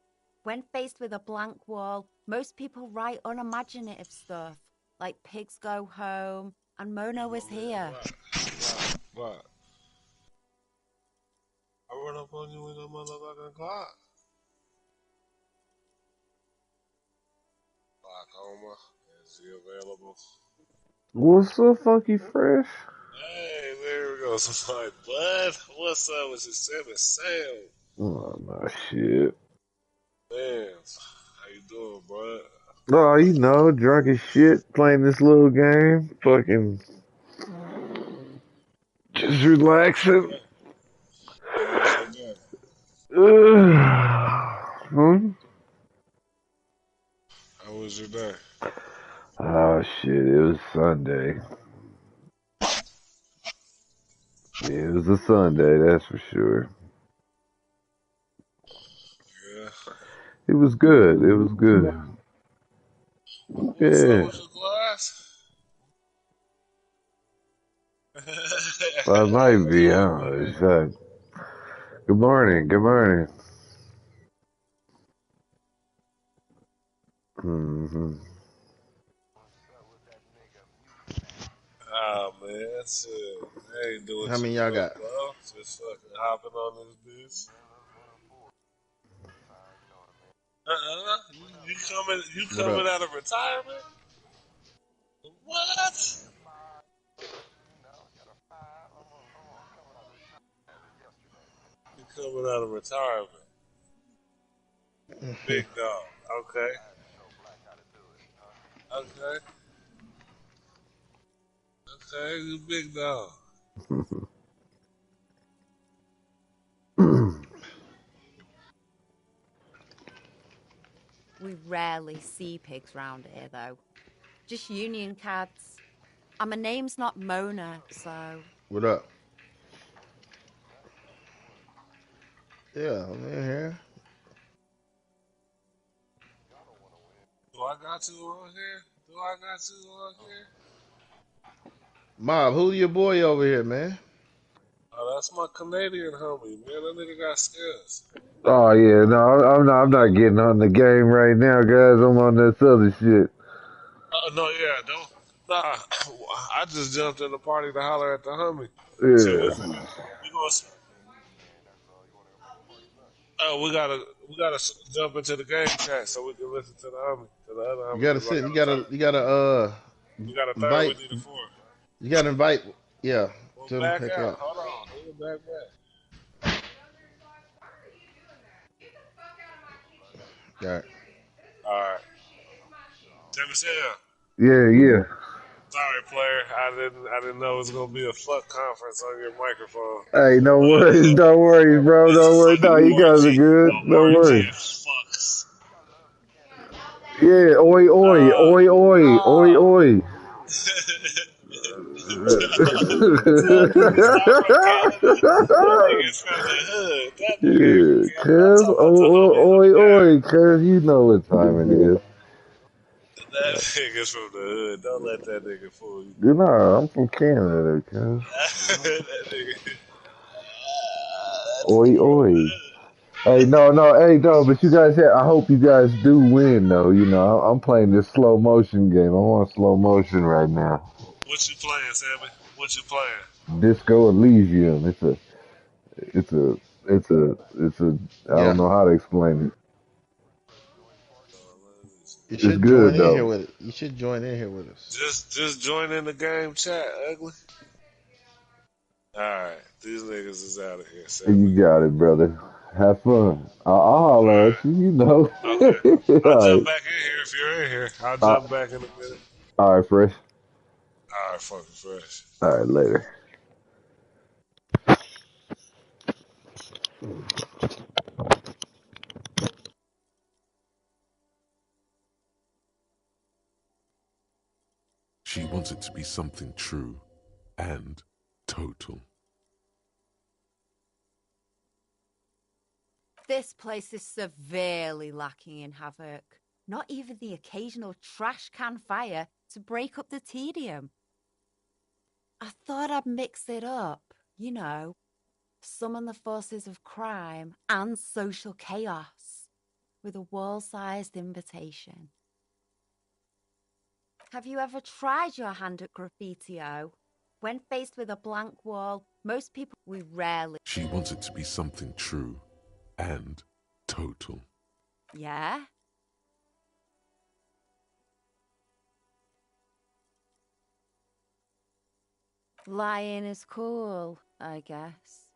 When faced with a blank wall, most people write unimaginative stuff, like pigs go home, and Mona was here. What? I run up on you with a motherfucking clock. Glaucoma, is he available? What's up, Funky Fresh? Hey, there we go. Somebody, bud. What's up with your 7 Sam? Oh, no shit. Man, how you doing, bud? Oh, you know, drunk as shit, playing this little game. Fucking... just relaxing. How was your day? How was your day? Oh, shit, it was Sunday. Yeah, it was a Sunday, that's for sure. Yeah. It was good, it was good. What's Yeah. up with your glass? I might be, I don't know. It's, good morning, good morning. Mm-hmm. Oh, man, shit. I ain't doing How many too y'all much, got? bro. Just fucking hopping on this bitch. You What up? coming out of retirement? What? You coming out of retirement? Big dog. Okay. Okay. Okay, you big dog. We rarely see pigs round here, though. Just union cats. And my name's not Mona, so... What up? Yeah, I'm in here. Do I got to on here? Do I got to on here? Mob, who your boy over here, man? Oh, that's my Canadian homie, man. That nigga got skills. Oh yeah, no, I'm not getting on the game right now, guys. I'm on this other shit. No, yeah, don't. Nah, I just jumped in the party to holler at the homie. So we Yeah. gonna. Oh, we gotta jump into the game chat so we can listen to the homie. To the other homie. You gotta sit. You gotta We got a third. We invite. need a fourth. You gotta invite. Yeah. Well, To back heck out. out. Hold on. Back. All right. All right. Tennessee. Yeah. Sorry, player. I didn't know it was gonna be a fuck conference on your microphone. Hey, no worries, don't worry, bro. Don't worry. No, you guys are good. No worries. Fucks. Yeah, oi, oi. Niggas from the hood. That nigga ain't from Yeah, Canada. I'm cuz, talking about the homie. oi, cuz, you know what time it is. That nigga's from the hood. Don't let that nigga fool you. You know, I'm from Canada, cuz. That nigga. Oi. Hey, no, but you guys, I hope you guys do win, though. You know, I'm playing this slow motion game. I'm on slow motion right now. What you playing, Sammy? What you playing? Disco Elysium. It's a, I don't know how to explain it. You It's should good, join in though. here with it. You should join in here with us. Just join in the game chat, ugly. Alright, these niggas is out of here, Sammy. You got it, brother. Have fun. I'll holler at you, you know. Okay. I'll All jump right. back in here if you're in here. I'll jump back in a minute. All right, Fresh. Alright, fucking fresh. All right, later. She wants it to be something true and total. This place is severely lacking in havoc. Not even the occasional trash can fire to break up the tedium. I thought I'd mix it up, you know, summon the forces of crime and social chaos with a wall-sized invitation. Have you ever tried your hand at graffiti-o? When faced with a blank wall, most people, we rarely... She wants it to be something true and total. Yeah? Lying is cool, I guess.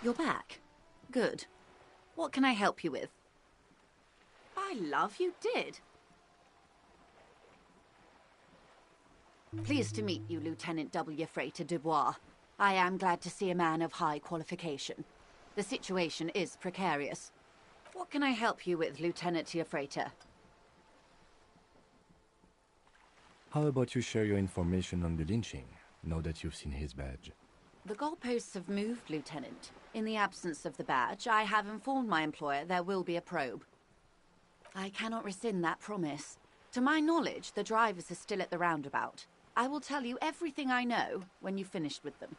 You're back. Good. What can I help you with? By love, you did. Pleased to meet you, Lieutenant W. Frater Dubois. I am glad to see a man of high qualification. The situation is precarious. What can I help you with, Lieutenant Frater? How about you share your information on the lynching, now that you've seen his badge? The goalposts have moved, Lieutenant. In the absence of the badge, I have informed my employer there will be a probe. I cannot rescind that promise. To my knowledge, the drivers are still at the roundabout. I will tell you everything I know when you've finished with them.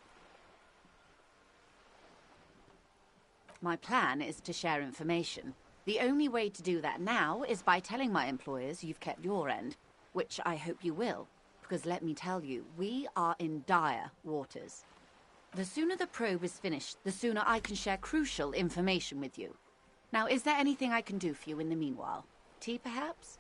My plan is to share information. The only way to do that now is by telling my employers you've kept your end, which I hope you will, because let me tell you, we are in dire waters. The sooner the probe is finished, the sooner I can share crucial information with you. Now, is there anything I can do for you in the meanwhile? Tea, perhaps?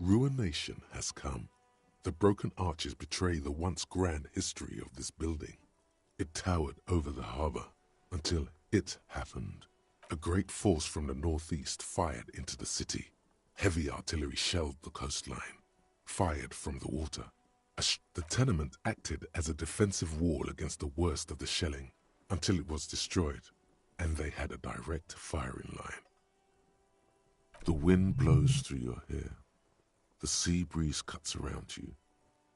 Ruination has come. The broken arches betray the once grand history of this building. It towered over the harbor until it happened. A great force from the northeast fired into the city. Heavy artillery shelled the coastline, fired from the water. The tenement acted as a defensive wall against the worst of the shelling until it was destroyed, and they had a direct firing line. The wind blows through your hair. The sea breeze cuts around you.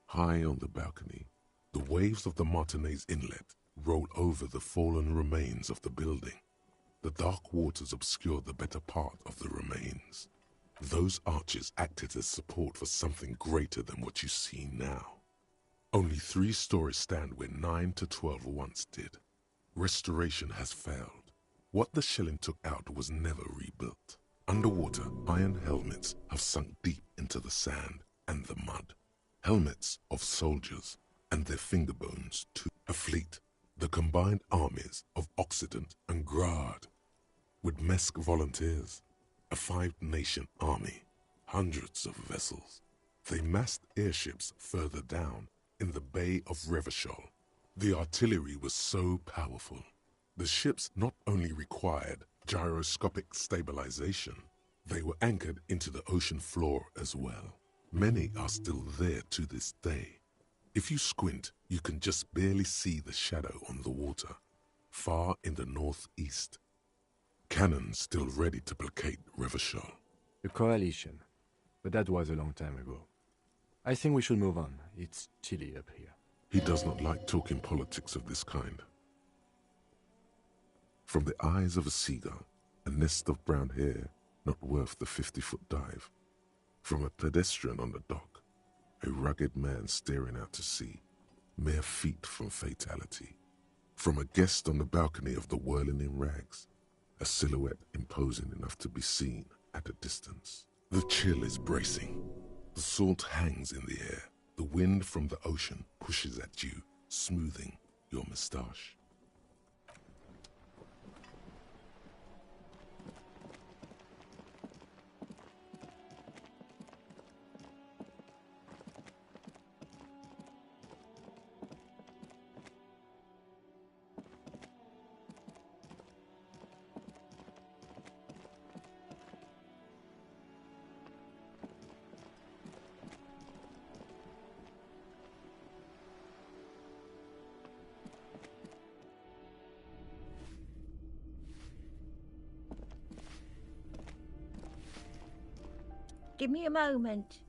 High on the balcony, the waves of the Martinez Inlet roll over the fallen remains of the building. The dark waters obscure the better part of the remains. Those arches acted as support for something greater than what you see now. Only 3 stories stand where 9 to 12 once did. Restoration has failed. What the shelling took out was never rebuilt. Underwater, iron helmets have sunk deep into the sand and the mud. Helmets of soldiers and their finger bones too. A fleet, the combined armies of Occident and Grad, with Mesk volunteers, a 5-nation army, hundreds of vessels. They massed airships further down in the Bay of Revachol. The artillery was so powerful. The ships not only required gyroscopic stabilization, they were anchored into the ocean floor as well. Many are still there to this day. If you squint, you can just barely see the shadow on the water, far in the northeast. Cannon still ready to placate Revachol. The coalition. But that was a long time ago. I think we should move on. It's chilly up here. He does not like talking politics of this kind. From the eyes of a seagull, a nest of brown hair not worth the 50-foot dive. From a pedestrian on the dock, a rugged man staring out to sea, mere feet from fatality. From a guest on the balcony of the Whirling in Rags, a silhouette imposing enough to be seen at a distance. The chill is bracing. The salt hangs in the air. The wind from the ocean pushes at you, smoothing your moustache. Give me a moment.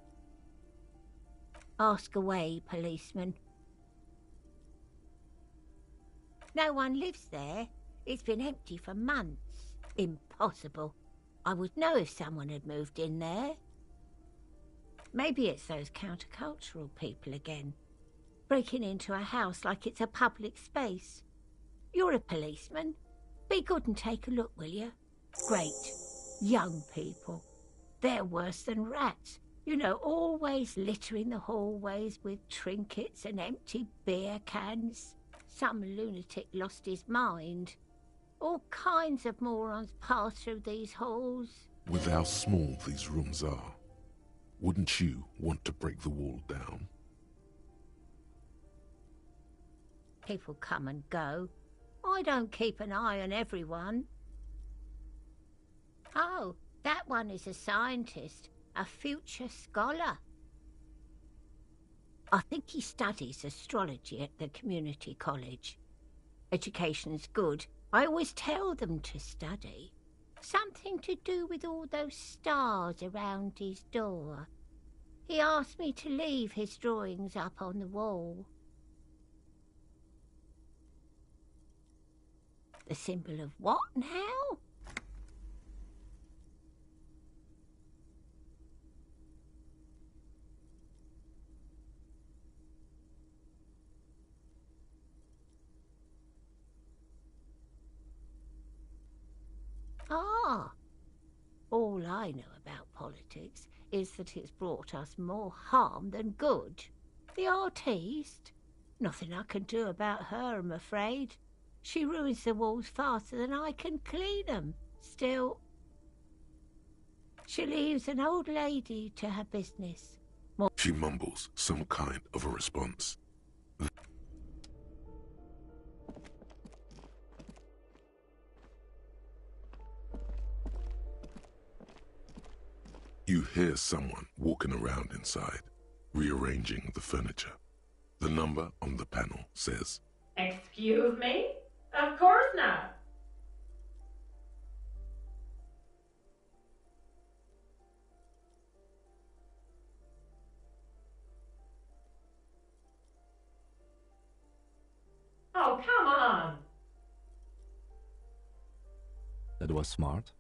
Ask away, policeman. No one lives there. It's been empty for months. Impossible. I would know if someone had moved in there. Maybe it's those countercultural people again, breaking into a house like it's a public space. You're a policeman. Be good and take a look, will you? Great. Young people. They're worse than rats. You know, always littering the hallways with trinkets and empty beer cans. Some lunatic lost his mind. All kinds of morons pass through these halls. With how small these rooms are, wouldn't you want to break the wall down? People come and go. I don't keep an eye on everyone. Oh, that one is a scientist, a future scholar. I think he studies astrology at the community college. Education's good. I always tell them to study. Something to do with all those stars around his door. He asked me to leave his drawings up on the wall. The symbol of what now? Ah, all I know about politics is that it's brought us more harm than good. The artiste? Nothing I can do about her, I'm afraid. She ruins the walls faster than I can clean them. Still, She leaves an old lady to her business. She mumbles some kind of a response. You hear someone walking around inside, rearranging the furniture. The number on the panel says, Excuse me? Of course not. Oh, come on. That was smart.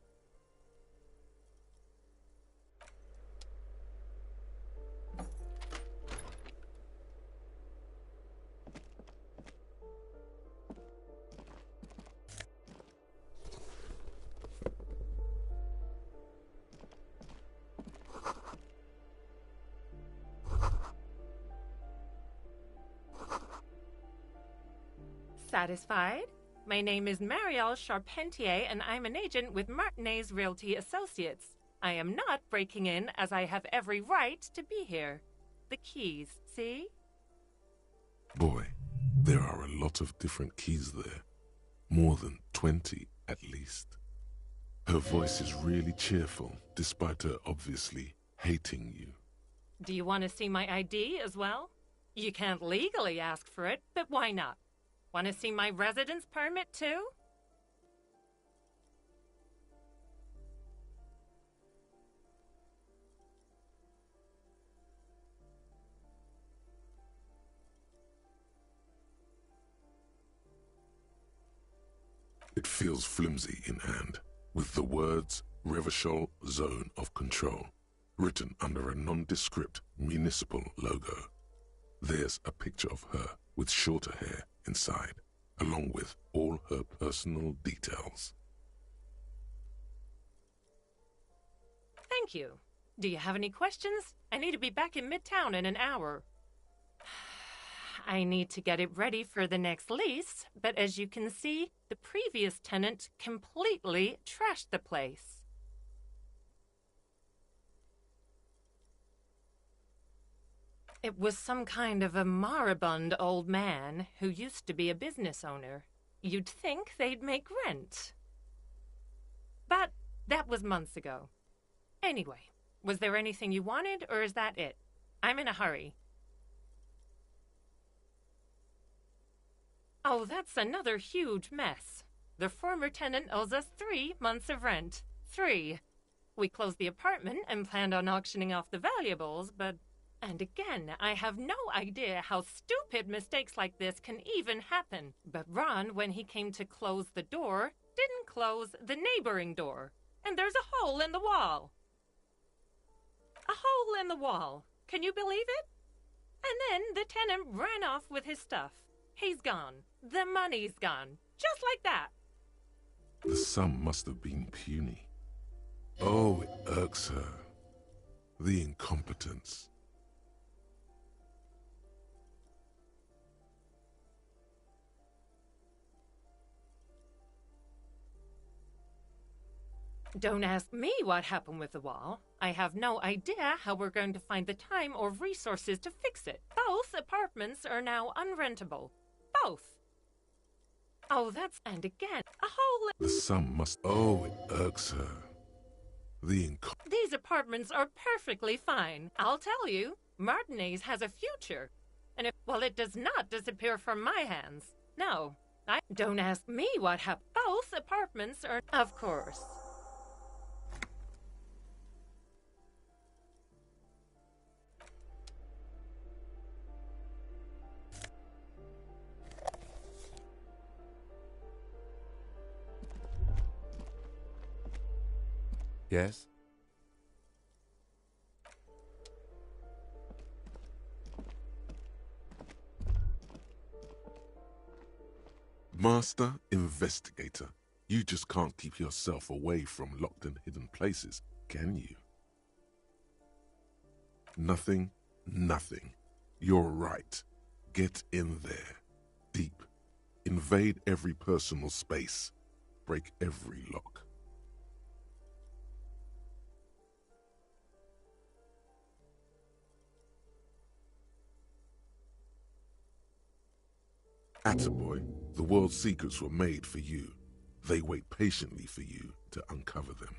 Satisfied? My name is Marielle Charpentier, and I'm an agent with Martinez Realty Associates. I am not breaking in, as I have every right to be here. The keys, see? Boy, there are a lot of different keys there. More than 20, at least. Her voice is really cheerful, despite her obviously hating you. Do you want to see my ID as well? You can't legally ask for it, but why not? Want to see my residence permit, too? It feels flimsy in hand, with the words Revachol Zone of Control written under a nondescript municipal logo. There's a picture of her with shorter hair inside, along with all her personal details. Thank you. Do you have any questions? I need to be back in Midtown in an hour. I need to get it ready for the next lease, but as you can see, the previous tenant completely trashed the place. It was some kind of a moribund old man who used to be a business owner. You'd think they'd make rent. But that was months ago. Anyway, was there anything you wanted, or is that it? I'm in a hurry. Oh, that's another huge mess. The former tenant owes us 3 months of rent. 3. We closed the apartment and planned on auctioning off the valuables, but... And again, I have no idea how stupid mistakes like this can even happen. But Ron, when he came to close the door, didn't close the neighboring door. And there's a hole in the wall. A hole in the wall. Can you believe it? And then the tenant ran off with his stuff. He's gone. The money's gone. Just like that. The sum must have been puny. Oh, it irks her. The incompetence. Don't ask me what happened with the wall. I have no idea how we're going to find the time or resources to fix it. Both apartments are now unrentable. Both. Oh, that's... And again, a hole... The sum must... Oh, it irks her. The These apartments are perfectly fine. I'll tell you, Martinez has a future. And if... Well, it does not disappear from my hands. No. Don't ask me what happened. Both apartments are... Of course. Yes? Master Investigator, you just can't keep yourself away from locked and hidden places, can you? Nothing, nothing. You're right. Get in there. Deep. Invade every personal space. Break every lock. Attaboy, the world's secrets were made for you. They wait patiently for you to uncover them.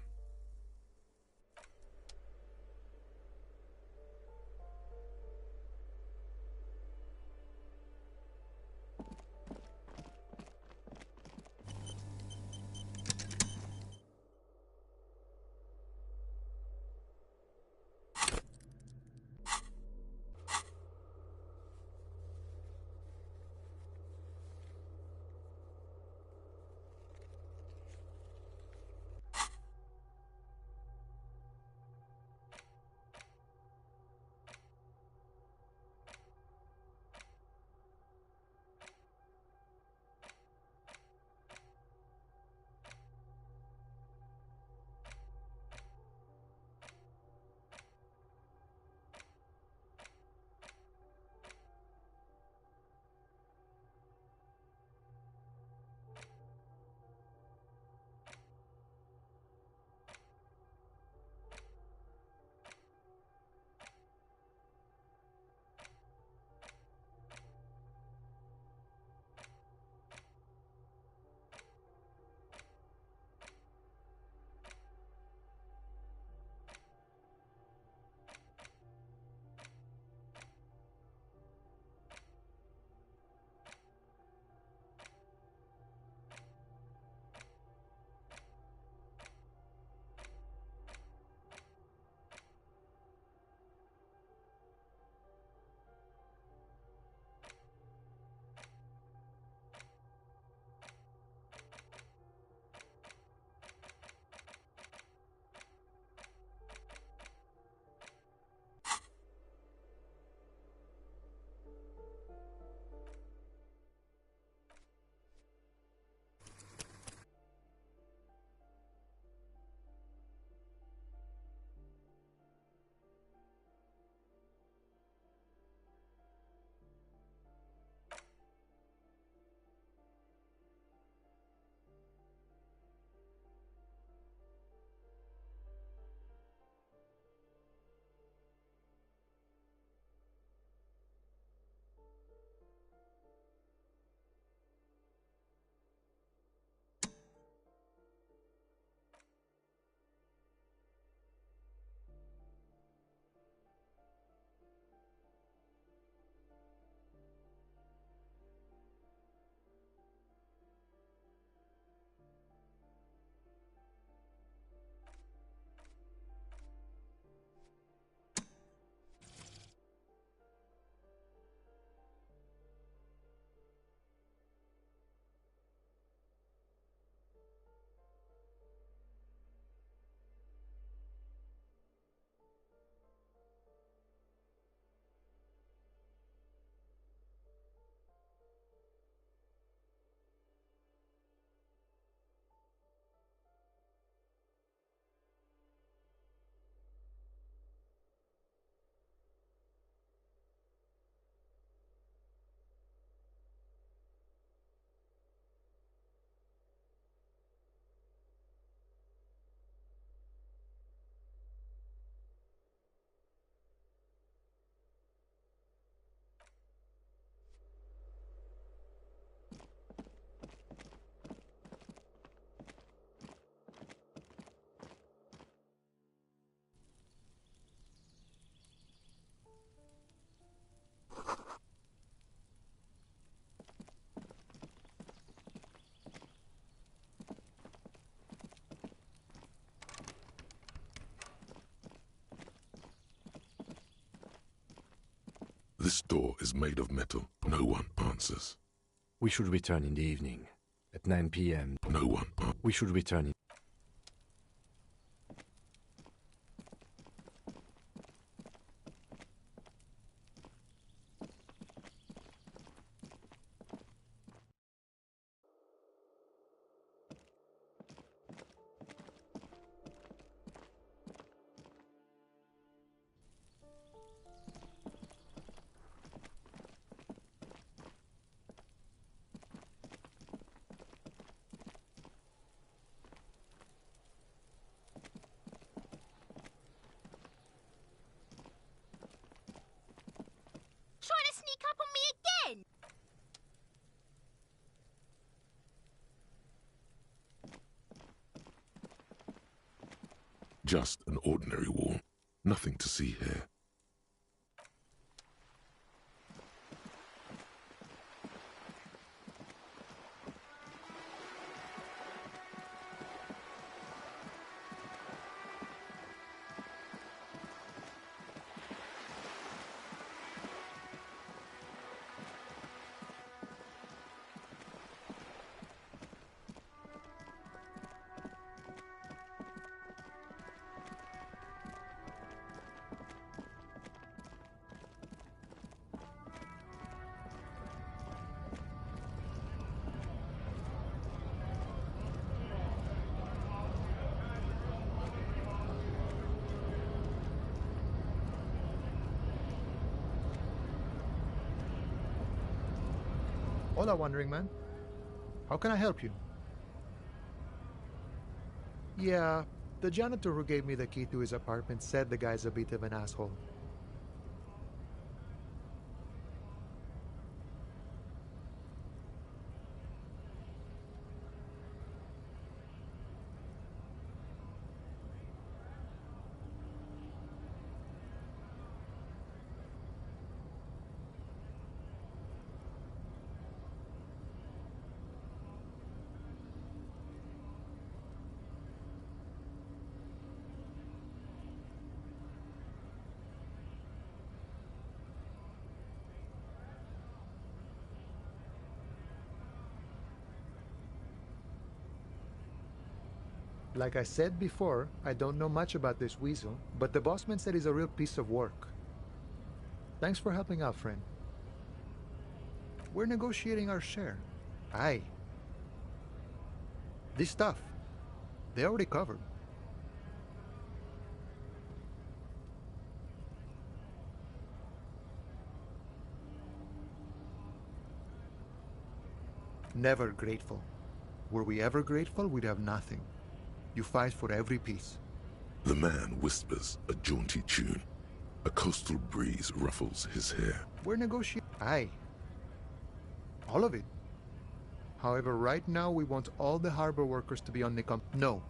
This door is made of metal. No one answers. We should return in the evening. At 9 p.m. No one. We should return in... Just an ordinary wall. Nothing to see here. Hola, Wandering Man. How can I help you? Yeah, the janitor who gave me the key to his apartment said the guy's a bit of an asshole. Like I said before, I don't know much about this weasel, but the bossman said he's a real piece of work. Thanks for helping out, friend. We're negotiating our share. Aye. This stuff, they already covered. Never grateful. Were we ever grateful, we'd have nothing. You fight for every piece. The man whispers a jaunty tune. A coastal breeze ruffles his hair. We're negotiating. Aye. All of it. However, right now we want all the harbor workers to be on the No.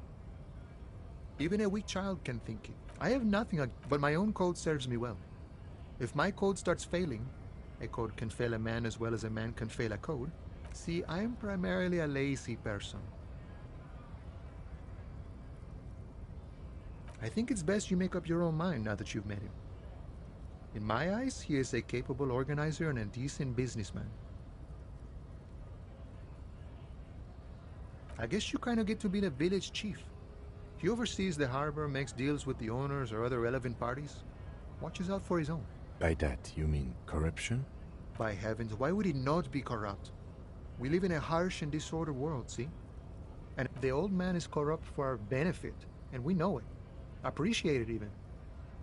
Even a weak child can think it. I have nothing, but my own code serves me well. If my code starts failing, a code can fail a man as well as a man can fail a code. See, I'm primarily a lazy person. I think it's best you make up your own mind now that you've met him. In my eyes, he is a capable organizer and a decent businessman. I guess you kind of get to be the village chief. He oversees the harbor, makes deals with the owners or other relevant parties, watches out for his own. By that, you mean corruption? By heavens, why would he not be corrupt? We live in a harsh and disordered world, see? And the old man is corrupt for our benefit, and we know it. Appreciate it even.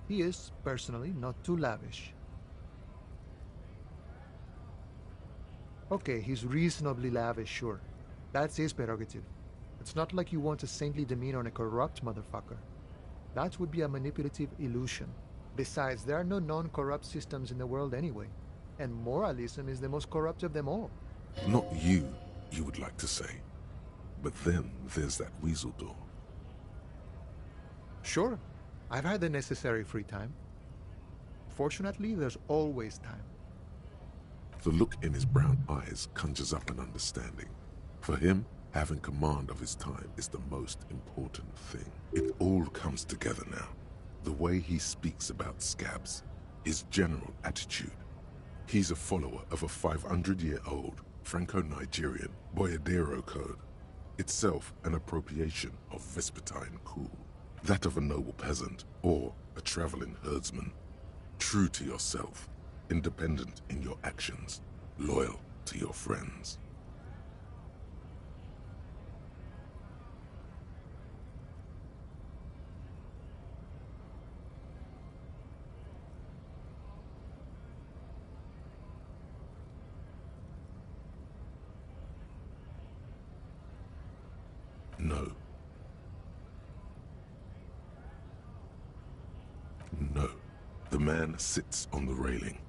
He is, personally, not too lavish. Okay, he's reasonably lavish, sure. That's his prerogative. It's not like you want a saintly demeanor on a corrupt motherfucker. That would be a manipulative illusion. Besides, there are no non-corrupt systems in the world anyway. And moralism is the most corrupt of them all. Not you would like to say. But then there's that weasel door. Sure, I've had the necessary free time. Fortunately, there's always time. The look in his brown eyes conjures up an understanding. For him, having command of his time is the most important thing. It all comes together now. The way he speaks about scabs, his general attitude. He's a follower of a 500-year-old Franco-Nigerian Boyadero code, itself an appropriation of Vespertine cool. That of a noble peasant or a traveling herdsman. True to yourself, independent in your actions, loyal to your friends. No. No. The man sits on the railing,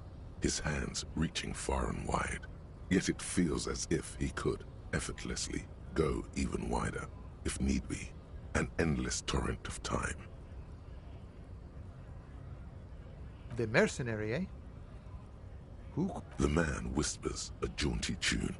his hands reaching far and wide. Yet it feels as if he could, effortlessly, go even wider, if need be. An endless torrent of time. The mercenary, eh? Who? The man whispers a jaunty tune.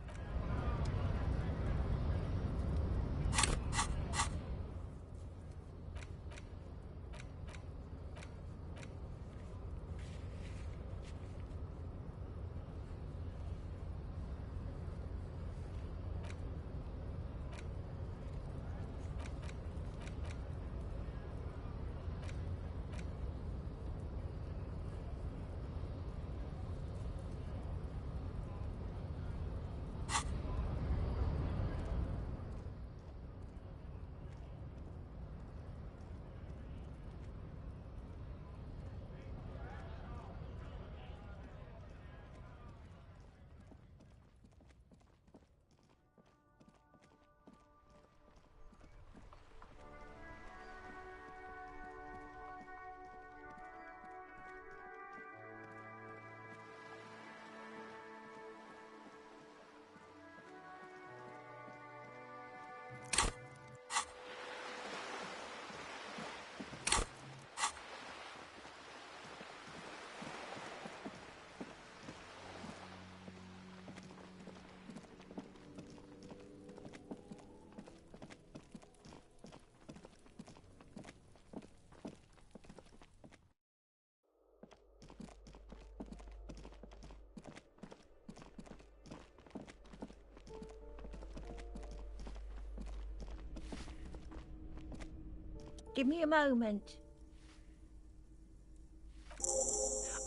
Give me a moment.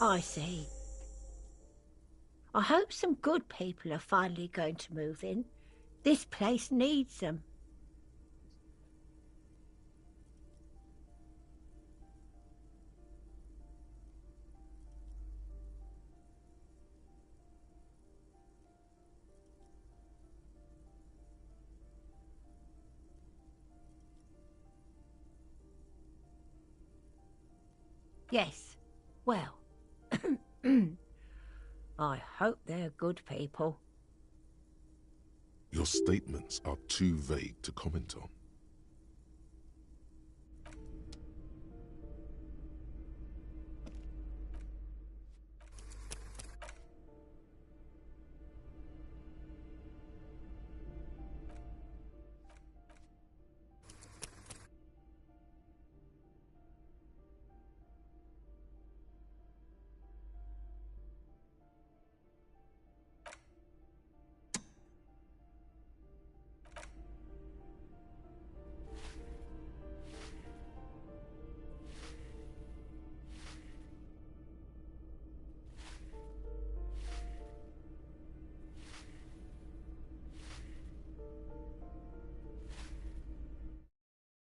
I see. I hope some good people are finally going to move in. This place needs them. Yes, well, I hope they're good people. Your statements are too vague to comment on.